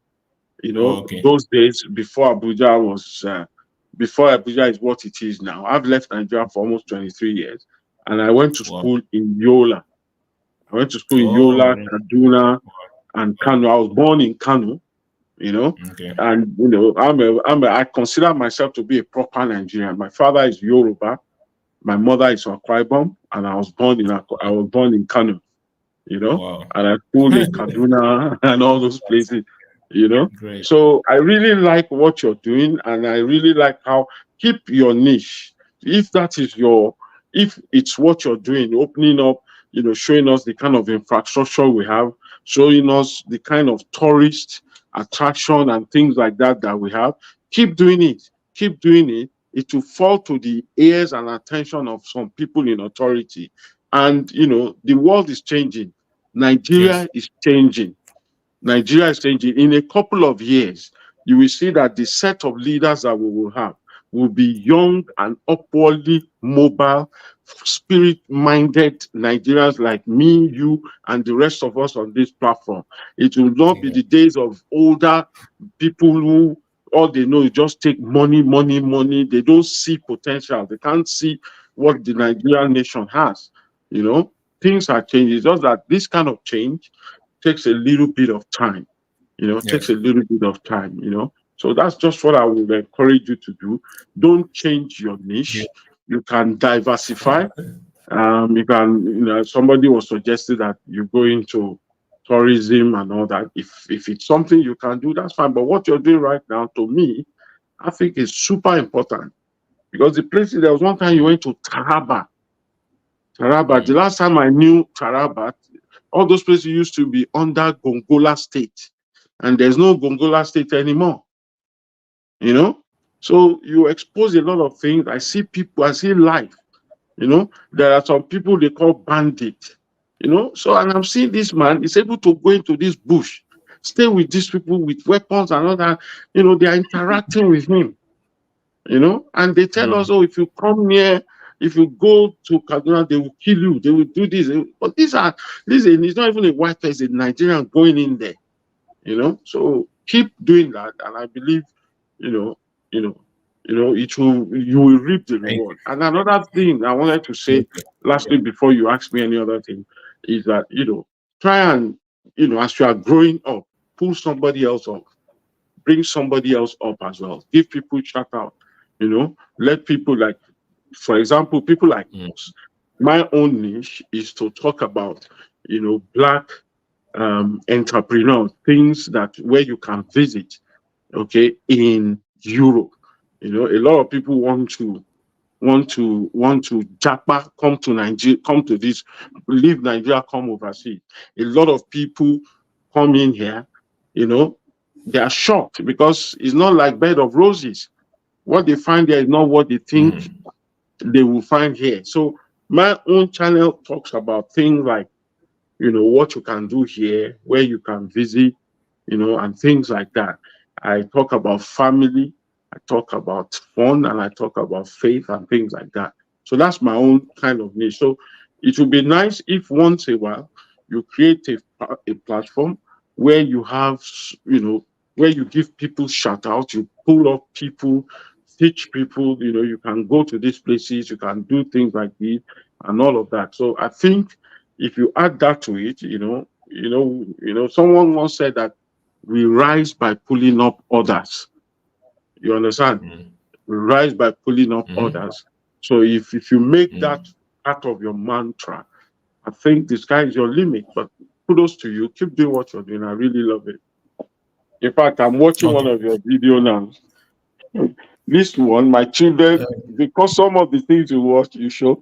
Okay. those days before Abuja was before Abuja is what it is now. I've left Nigeria for almost 23 years, and I went to Wow. school in Yola. I went to school in Oh, Yola, really? Kaduna, and Kano. I was born in Kano, Okay. and I consider myself to be a proper Nigerian. My father is Yoruba, my mother is Akwa Ibom, and I was born in Kano, Wow. and I schooled in Kaduna and all those places, you know. Great. So I really like what you're doing, and I really like how keep your niche. If it's what you're doing, opening up, showing us the kind of infrastructure we have, showing us the kind of tourist attraction and things like that we have. Keep doing it. Keep doing it. It will fall to the ears and attention of some people in authority. And the world is changing. Yes. Nigeria is changing. Nigeria is changing. In a couple of years, you will see that the set of leaders that we will have will be young and upwardly mobile, spirit-minded Nigerians like me, you, and the rest of us on this platform. It will not be Yeah. the days of older people who all they know is just take money, money, money. They don't see potential. They can't see what the Nigerian nation has. Things are changing. It's just that this kind of change takes a little bit of time, takes Yes. a little bit of time. So that's just what I would encourage you to do. Don't change your Yeah. niche. You can diversify. You can, somebody was suggested that you go into tourism and all that. If it's something you can do, that's fine. But what you're doing right now, to me, I think is super important, because the places, there was one time you went to Taraba. The last time I knew Taraba, all those places used to be under Gongola State, and there's no Gongola State anymore. So you expose a lot of things. I see people, I see life. There are some people they call bandit. So, and I'm seeing this man is able to go into this bush, stay with these people with weapons and all that. They are interacting with him. And they tell us, oh, if you come near, if you go to Kaduna, they will kill you. They will do this. But it's not even a white person, it's a Nigerian going in there. So keep doing that, and I believe, you know, you know, you will reap the Thank reward. And another thing I wanted to say, you. lastly, before you ask me any other thing, is that try and as you are growing up, pull somebody else up, bring somebody else up as well. Give people shout out. Let people, like, for example, people like us. My own niche is to talk about Black entrepreneurs, things that where you can visit, okay, in Europe. A lot of people want to japa, come to Nigeria, come to this, leave Nigeria, come overseas. A lot of people come in here, they are shocked because it's not like bed of roses. What they find there is not what they think they will find here. So my own channel talks about things like, what you can do here, where you can visit, and things like that. I talk about family, I talk about fun, and I talk about faith and things like that. So that's my own kind of niche. So it would be nice if once a while you create a platform where you have, where you give people shout out, you pull up people, teach people, you can go to these places, you can do things like this and all of that. So I think if you add that to it, someone once said that we rise by pulling up others. You understand? Mm. We rise by pulling up Mm-hmm. others. So if you make that Mm. part of your mantra, I think the sky is your limit. But kudos to you. Keep doing what you're doing. I really love it. In fact, I'm watching one Okay. of your video now. This one, my children, because some of the things you watch, you show,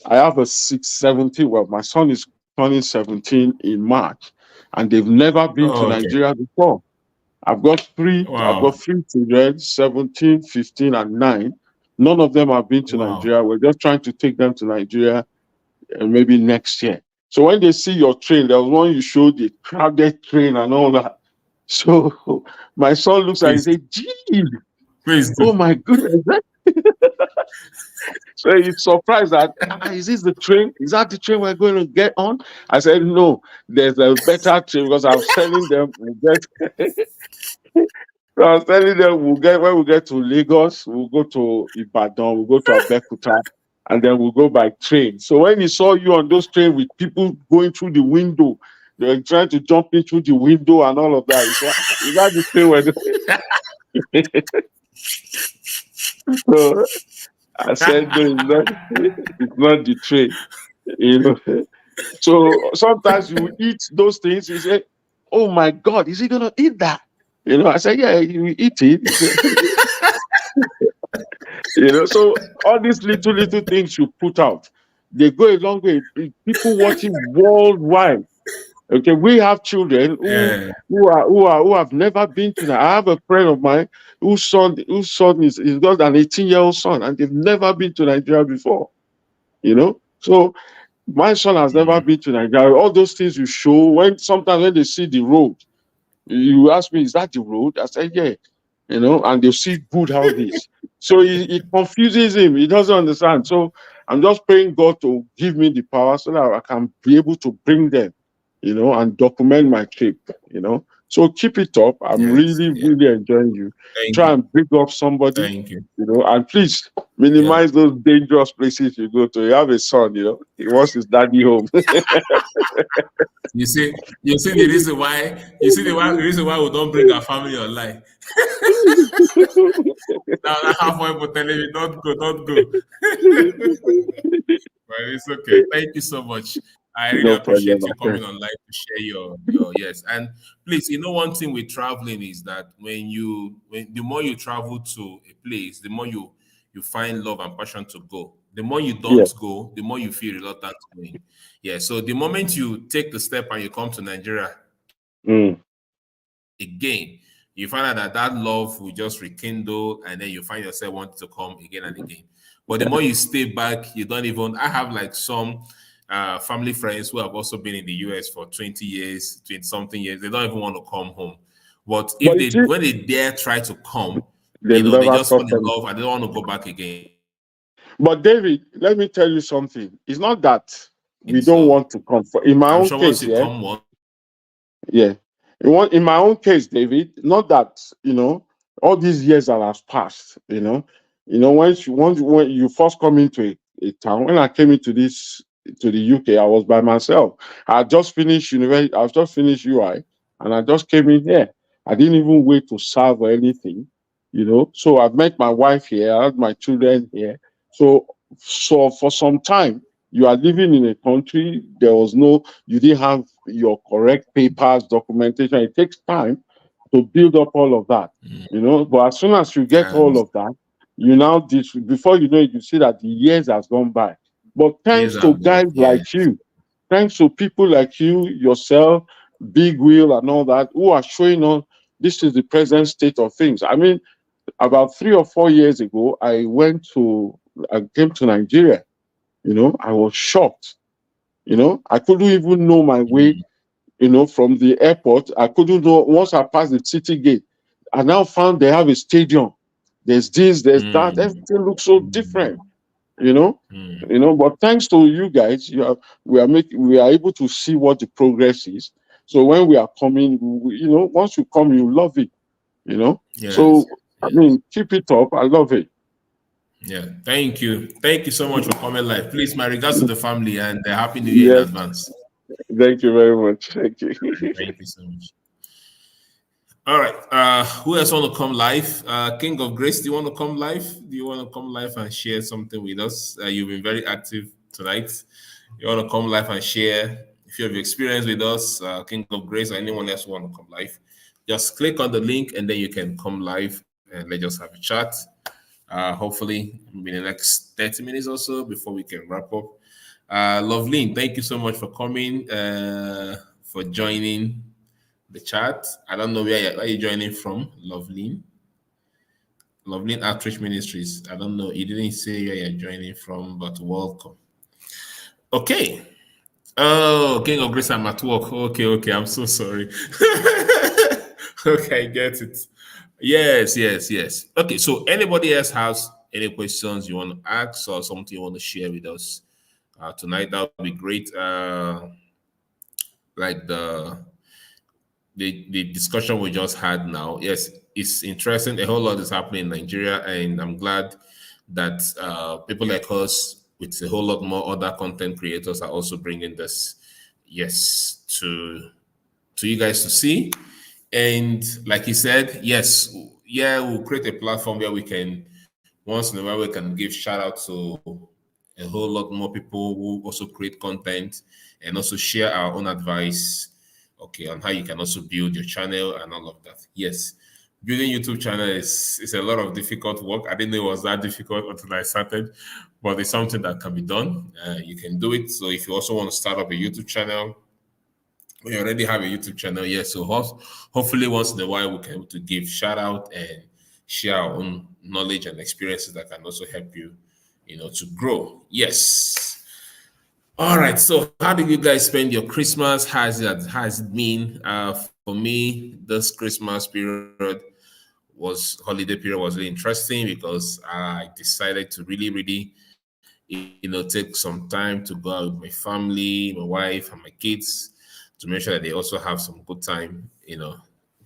I have a 17. Well, my son is turning 17 in March, and they've never been to Oh, okay. Nigeria before. I've got Wow. three children, 17, 15, and 9. None of them have been to Wow. Nigeria. We're just trying to take them to Nigeria maybe next year. So when they see your train, there was one you showed, the crowded train and all that. So my son looks at it and Please, says, gee, please oh do. my goodness. So he's surprised that, is this the train? Is that the train we're going to get on? I said, no, there's a better train because I was telling them we'll get. So I was telling them when we get to Lagos, we'll go to Ibadan, we'll go to Abeokuta, and then we'll go by train. So when he saw you on those trains with people going through the window, they were trying to jump in through the window and all of that. He said, is that the train we're doing? So I said, no, it's not the train. You know. So sometimes you eat those things, you say, oh my God, is he gonna eat that? I said, yeah, you eat it. He said, so all these little things you put out, they go a long way. People watching worldwide. Okay, we have children who Yeah. who have never been to that. I have a friend of mine whose son is got an 18-year-old son, and they've never been to Nigeria before. So my son has never Mm. been to Nigeria. All those things you show sometimes when they see the road, you ask me, is that the road? I said, yeah. And they see good houses. So it confuses him. He doesn't understand. So I'm just praying God to give me the power so that I can be able to bring them, and document my trip, So keep it up. I'm Yes. really, Yeah. really enjoying you. Thank Try you. and bring up somebody, Thank you. and please Yeah. minimize those dangerous places you go to. You have a son, he wants his daddy home. You see the reason why. The reason why we don't bring our family online. Now that halfway for telling me, don't go, don't go. But it's okay. Thank you so much. I really No problem, appreciate my you friend. coming online to share your yes. And please, one thing with traveling is that when the more you travel to a place, the more you find love and passion to go. The more you Yeah. don't go, the more you feel reluctant going. Yeah. So the moment you take the step and you come to Nigeria Mm. again, you find out that love will just rekindle, and then you find yourself wanting to come again and again. But the more you stay back, you don't even. I have like some family friends who have also been in the US for 20 years, 20 something years. They don't even want to come home. But But you see, when they dare try to come, they they never just stop fall in them. love and they don't want to go back again. But David, let me tell you something. It's not that we don't So want to come. In my I'm own sure once case, you yeah, come once, yeah. In my own case, David, not that all these years that have passed. When you first come into a town, when I came into the UK, I was by myself. I had just finished university. I just finished UI, and I just came in here. I didn't even wait to serve or anything. So I've met my wife here. I had my children here. So for some time, you are living in a country. You didn't have your correct papers, documentation. It takes time to build up all of that, But as soon as you get all and of that, before you know it, you see that the years has gone by. But years thanks to have gone. guys Yeah. like you, thanks to people like you, yourself, Big Wheel, and all that, who are showing us this is the present state of things. I mean, about 3 or 4 years ago, I went to I came to Nigeria, I was shocked. I couldn't even know my way, from the airport. I couldn't know once I passed the city gate. I now found they have a stadium. There's this, there's that. Everything looks so different, you know. But thanks to you guys, we are able to see what the progress is. So when we are coming, once you come, you love it, Yes. So I mean, keep it up. I love it. Yeah. Thank you so much for coming live. Please, my regards to the family and a happy new year in Yes, advance. thank you very much. Thank you. Thank you so much. All right. Who else want to come live? King of Grace, do you want to come live? Do you want to come live and share something with us? You've been very active tonight. You want to come live and share if you have experience with us, King of Grace, or anyone else who want to come live? Just click on the link and then you can come live and let's just have a chat. Hopefully, in the next 30 minutes or so before we can wrap up. Loveline, thank you so much for coming, for joining the chat. I don't know where you're joining from, Loveline. Loveline Outreach Ministries. I don't know. You didn't say where you're joining from, but welcome. Okay. Oh, King of Grace, I'm at work. Okay. I'm so sorry. Okay, I get it. Yes. Okay, so anybody else has any questions you want to ask or something you want to share with us tonight? That would be great. Like the discussion we just had now. Yes, it's interesting. A whole lot is happening in Nigeria, and I'm glad that people like us with a whole lot more other content creators are also bringing this, yes, to you guys to see. And like he said, yes, yeah, we'll create a platform where we can once in a while we can give shout out to a whole lot more people who also create content and also share our own advice, okay, on how you can also build your channel and all of that. Yes, building YouTube channel is a lot of difficult work. I didn't know it was that difficult until I started, but it's something that can be done. You can do it. So if you also want to start up a YouTube channel, we already have a YouTube channel, yes. So hopefully once in a while we can able to give shout out and share our own knowledge and experiences that can also help you, to grow. Yes. All right. So how did you guys spend your Christmas? Has it been? For me, this Christmas period holiday period was really interesting because I decided to really, take some time to go out with my family, my wife, and my kids to make sure that they also have some good time,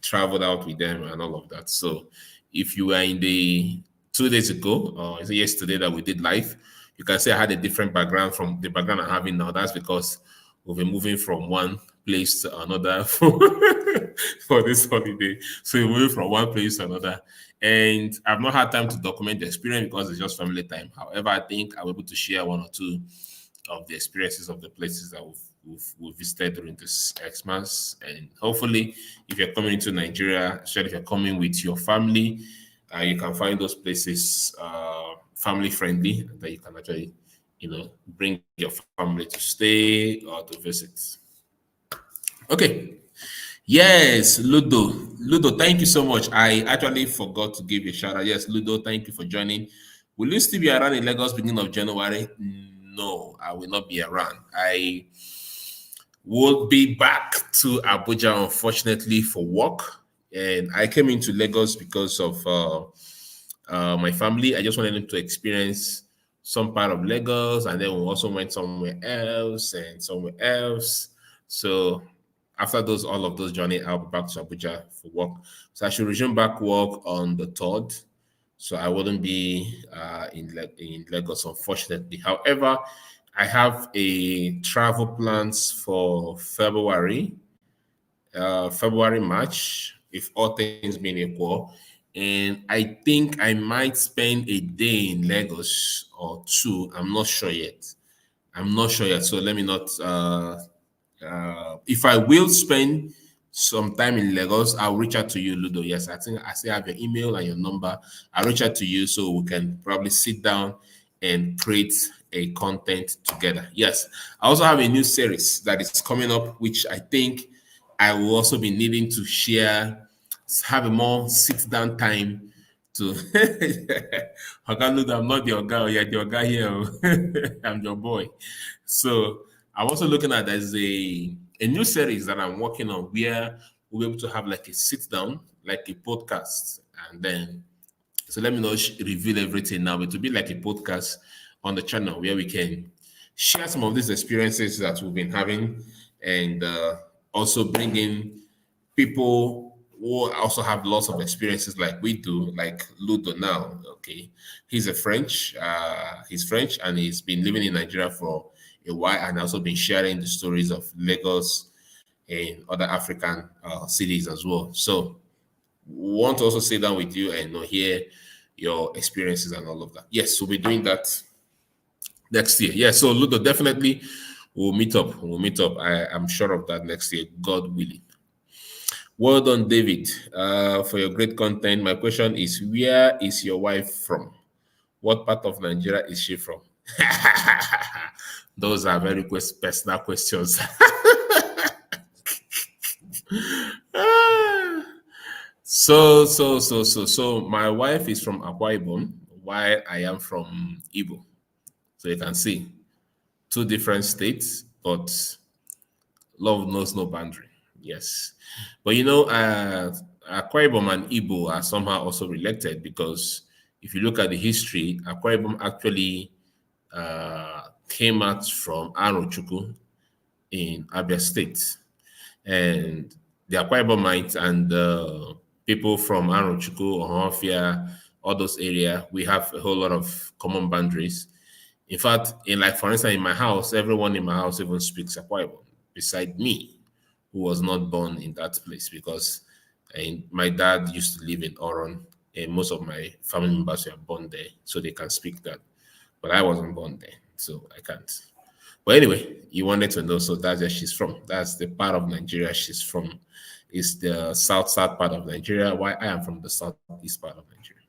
traveled out with them and all of that. So if you were in the 2 days ago, or is it yesterday that we did live, you can say I had a different background from the background I'm having now. That's because we've been moving from one place to another for this holiday. So we moved from one place to another. And I've not had time to document the experience because it's just family time. However, I think I'm able to share one or two of the experiences of the places that we've visited during this Xmas. And hopefully, if you're coming into Nigeria, especially if you're coming with your family, you can find those places family friendly that you can actually, bring your family to stay or to visit. Okay. Yes, Ludo. Ludo, thank you so much. I actually forgot to give you a shout out. Yes, Ludo, thank you for joining. Will you still be around in Lagos beginning of January? No, I will not be around. I will be back to Abuja, unfortunately, for work. And I came into Lagos because of my family. I just wanted them to experience some part of Lagos, and then we also went somewhere else and somewhere else. So after all of those journey, I'll be back to Abuja for work. So I should resume back work on the 3rd. So I wouldn't be in Lagos, unfortunately. However, I have a travel plans for February, March, if all things being equal. And I think I might spend a day in Lagos or two. I'm not sure yet. So let me not. If I will spend some time in Lagos, I'll reach out to you, Ludo. Yes, I think I still have your email and your number. I'll reach out to you so we can probably sit down and create a content together. Yes, I also have a new series that is coming up, which I think I will also be needing to share, have a more sit down time to Oga Ludo, I'm not your guy, you're your guy here. I'm your boy. So I'm also looking at there's a new series that I'm working on where we'll be able to have like a sit down, like a podcast, and then so let me not reveal everything now. It will be like a podcast on the channel where we can share some of these experiences that we've been having, and also bring in people who also have lots of experiences like we do, like Ludo now. Okay, he's French, and he's been living in Nigeria for a while, and also been sharing the stories of Lagos and other African cities as well. So we want to also sit down with you and hear your experiences and all of that. Yes, we'll be doing that next year. Yeah, so Ludo, definitely we'll meet up. We'll meet up. I'm sure of that next year, God willing. Well done, David, for your great content. My question is, where is your wife from? What part of Nigeria is she from? Those are very personal questions. So my wife is from Akwa Ibom, while I am from Igbo. So you can see two different states, but love knows no boundary. Yes. But Akwa Ibom and Igbo are somehow also related, because if you look at the history, Akwa Ibom actually came out from Arochukwu in Abia State. And the Akwa Ibomites and the people from Arochukwu, Ohofia, all those areas, we have a whole lot of common boundaries. In fact, for instance, in my house, everyone in my house even speaks Akwa Ibom, beside me, who was not born in that place, because my dad used to live in Oron, and most of my family members were born there, so they can speak that. But I wasn't born there, so I can't. But anyway, you wanted to know, so that's where she's from. That's the part of Nigeria she's from. It's the south part of Nigeria, while I am from the southeast part of Nigeria.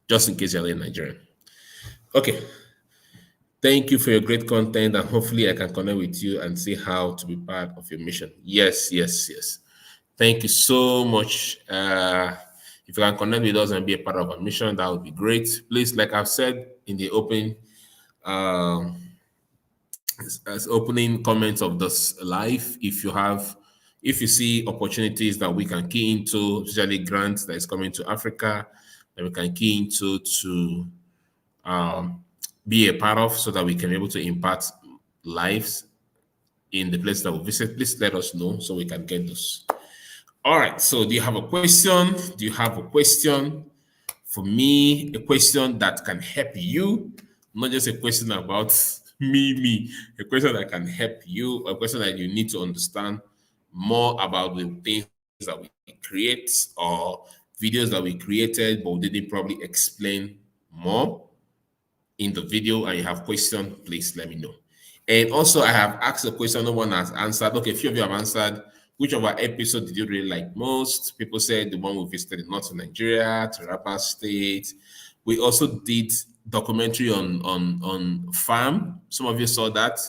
Just in case you're in Nigeria. Okay. Thank you for your great content, and hopefully I can connect with you and see how to be part of your mission. Yes. Thank you so much. If you can connect with us and be a part of our mission, that would be great. Please, like I've said in the opening comments of this live, if you see opportunities that we can key into, especially grants that is coming to Africa, that we can key into to be a part of, so that we can be able to impact lives in the place that we visit, please let us know so we can get those. All right, so do you have a question? Do you have a question for me? A question that can help you, not just a question about me, a question that can help you, a question that you need to understand more about the things that we create, or videos that we created, but we didn't probably explain more in the video, and you have questions, please let me know. And also, I have asked a question no one has answered. Okay, a few of you have answered. Which of our episodes did you really like most? People said the one we visited in Northern Nigeria, Taraba State. We also did documentary on farm. Some of you saw that.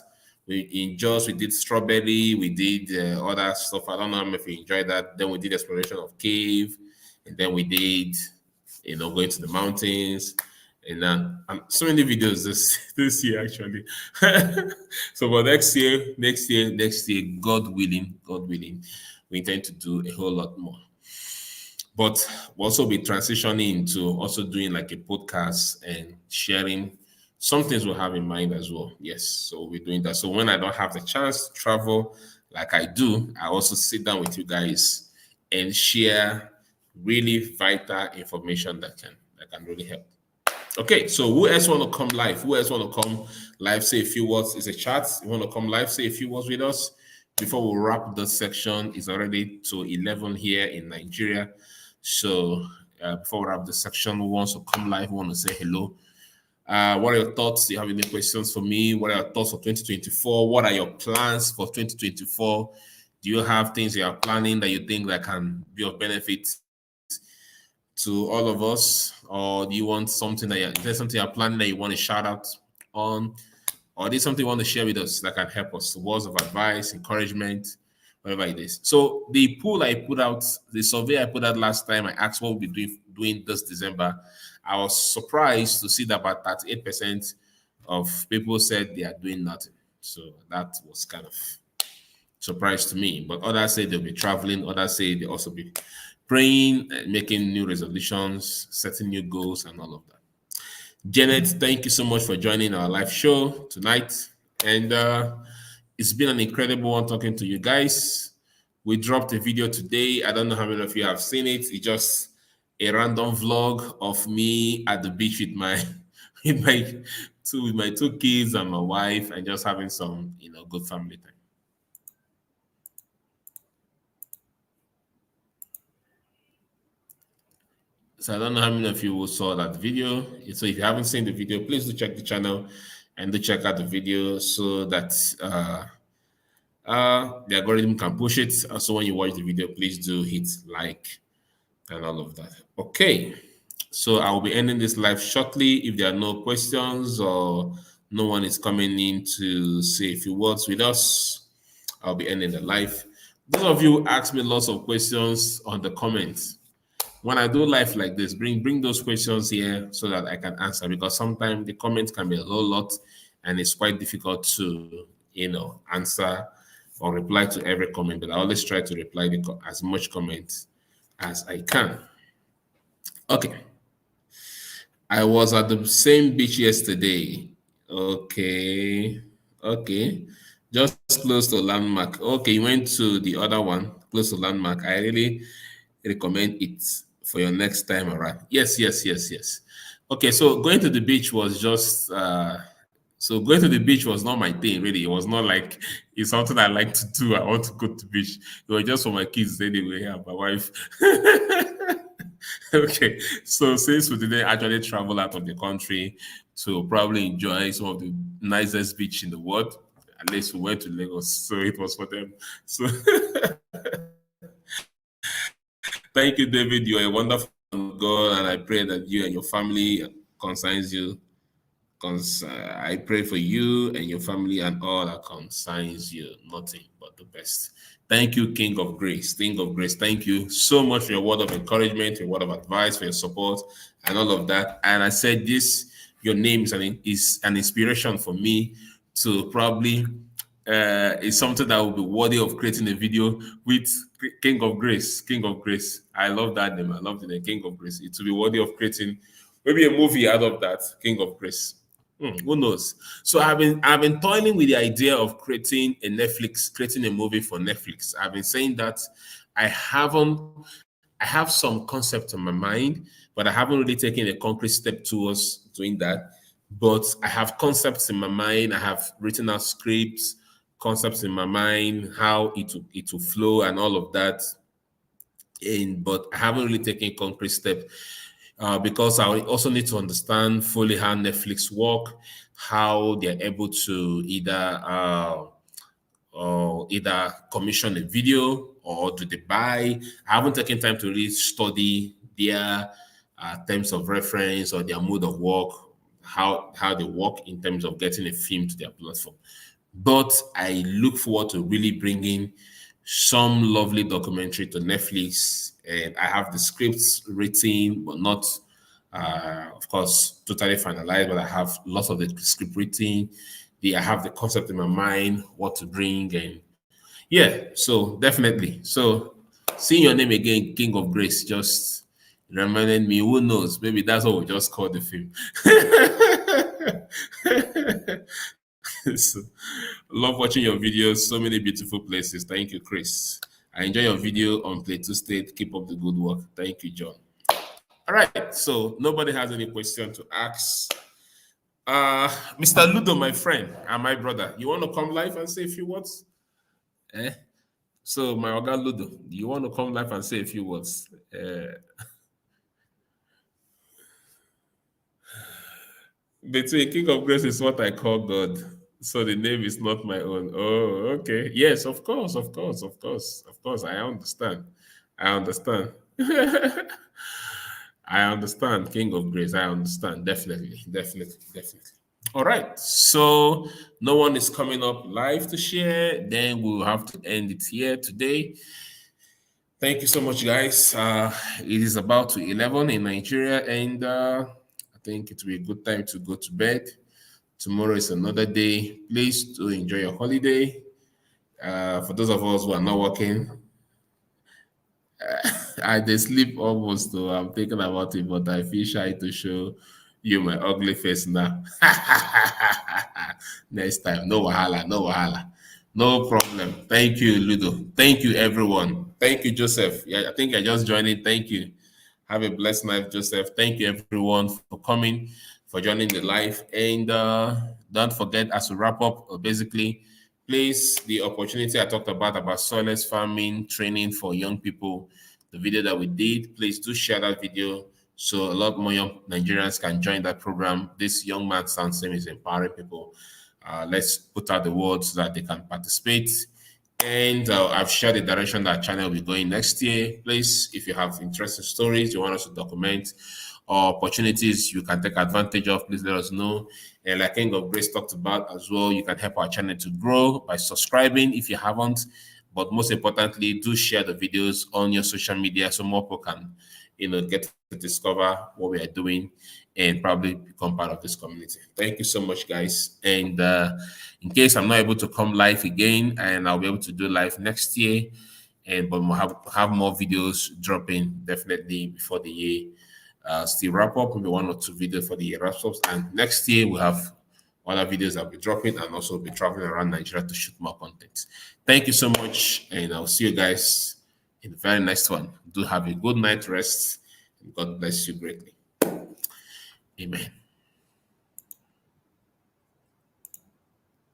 We did strawberry, we did other stuff. I don't know if you enjoyed that. Then we did exploration of cave, and then we did, going to the mountains. And so many videos this year actually. So for next year, God willing, we intend to do a whole lot more. But we'll also be transitioning into also doing like a podcast and sharing some things we'll have in mind as well. Yes, so we're doing that. So when I don't have the chance to travel like I do, I also sit down with you guys and share really vital information that can really help. Okay, so who else want to come live? Say a few words. It's a chat. You want to come live, say a few words with us before we wrap the section. It's already to 11 here in Nigeria. So before we wrap the section, who wants to come live? Who want to say hello? What are your thoughts? Do you have any questions for me? What are your thoughts for 2024? What are your plans for 2024? Do you have things you are planning that you think that can be of benefit to all of us? Or do you want something there's something you're planning that you want to shout out on? Or there's something you want to share with us that can help us? Words of advice, encouragement, whatever it is. So the pool I put out, the survey I put out last time, I asked what we'll be doing this December. I was surprised to see that about 38% of people said they are doing nothing. So that was kind of surprise to me. But others say they'll be traveling. Others say they'll also be praying, making new resolutions, setting new goals, and all of that. Janet, thank you so much for joining our live show tonight. And it's been an incredible one talking to you guys. We dropped a video today. I don't know how many of you have seen it. It's just a random vlog of me at the beach with my with my two kids and my wife, and just having some good family time. So I don't know how many of you saw that video. So if you haven't seen the video, please do check the channel and do check out the video so that the algorithm can push it. Also, when you watch the video, please do hit like and all of that. Okay. So I will be ending this live shortly. If there are no questions or no one is coming in to say a few words with us, I'll be ending the live. Those of you ask me lots of questions on the comments. When I do live like this, bring those questions here so that I can answer, because sometimes the comments can be a whole lot and it's quite difficult to answer or reply to every comment. But I always try to reply as much comments as I can. Okay. I was at the same beach yesterday. Okay. Just close to Landmark. Okay, you went to the other one, close to Landmark. I really recommend it for your next time around. Yes. Okay, so going to the beach was just going to the beach was not my thing, really. It was not like it's something I like to do. I want to go to the beach. It was just for my kids anyway, and my wife. Okay, so since we didn't actually travel out of the country to probably enjoy some of the nicest beach in the world, at least we went to Lagos, so it was for them. So thank you, David. You're a wonderful God, and I pray that you and your family concerns you. I pray for you and your family and all that concerns you. Nothing but the best. Thank you, King of Grace. King of Grace, thank you so much for your word of encouragement, your word of advice, for your support, and all of that. And I said this, your name is an inspiration for me to probably is something that will be worthy of creating a video with King of Grace. King of Grace. I love that name. I love the name King of Grace. It will be worthy of creating maybe a movie out of that, King of Grace. Who knows? So I've been toiling with the idea of creating a movie for Netflix. I've been saying that I have some concept in my mind, but I haven't really taken a concrete step towards doing that. But I have concepts in my mind. I have written out scripts, concepts in my mind, how it will flow and all of that. But I haven't really taken a concrete step. Because I also need to understand fully how Netflix work, how they're able to either commission a video or do they buy. I haven't taken time to really study their terms of reference or their mode of work, how they work in terms of getting a film to their platform. But I look forward to really bringing some lovely documentary to Netflix. And I have the scripts written, but not, of course, totally finalized. But I have lots of the script written. I have the concept in my mind, what to bring, and yeah. So definitely. So seeing your name again, King of Grace, just reminded me. Who knows? Maybe that's what we just called the film. So, love watching your videos. So many beautiful places. Thank you, Chris. I enjoy your video on Plateau State. Keep up the good work. Thank you, John. All right. So nobody has any question to ask. Mr. Ludo, my friend and my brother, you want to come live and say a few words? So my Oga Ludo, you want to come live and say a few words? Between King of Grace is what I call God. So the name is not my own. Oh, okay. Yes, of course. I understand. I understand, King of Grace. I understand. Definitely. All right. So no one is coming up live to share. Then we'll have to end it here today. Thank you so much, guys. It is about to 11 in Nigeria, and I think it will be a good time to go to bed. Tomorrow is another day. Please do enjoy your holiday. For those of us who are not working, I they sleep almost though. I'm thinking about it, but I feel shy to show you my ugly face now. Next time, no wahala, no wahala, no problem. Thank you, Ludo. Thank you, everyone. Thank you, Joseph. Yeah, I think I just joined in. Thank you. Have a blessed night, Joseph. Thank you, everyone, for coming, for joining the live. And don't forget, as we wrap up, basically, please, the opportunity I talked about soilless farming training for young people, the video that we did, please do share that video so a lot more young Nigerians can join that program. This young man sounds same is empowering people. Let's put out the word so that they can participate. And I've shared the direction that channel will be going next year. Please, if you have interesting stories you want us to document or opportunities you can take advantage of, please let us know. And like King of Grace talked about as well, you can help our channel to grow by subscribing if you haven't. But most importantly, do share the videos on your social media so more people can, get to discover what we are doing and probably become part of this community. Thank you so much, guys. And in case I'm not able to come live again, and I'll be able to do live next year, but we'll have more videos dropping definitely before the year still wrap up. Maybe one or two videos for the year wrap ups, and next year we'll have other videos I'll be dropping, and also be traveling around Nigeria to shoot more content. Thank you so much, and I'll see you guys in the very next one. Do have a good night rest, and God bless you greatly. Amen.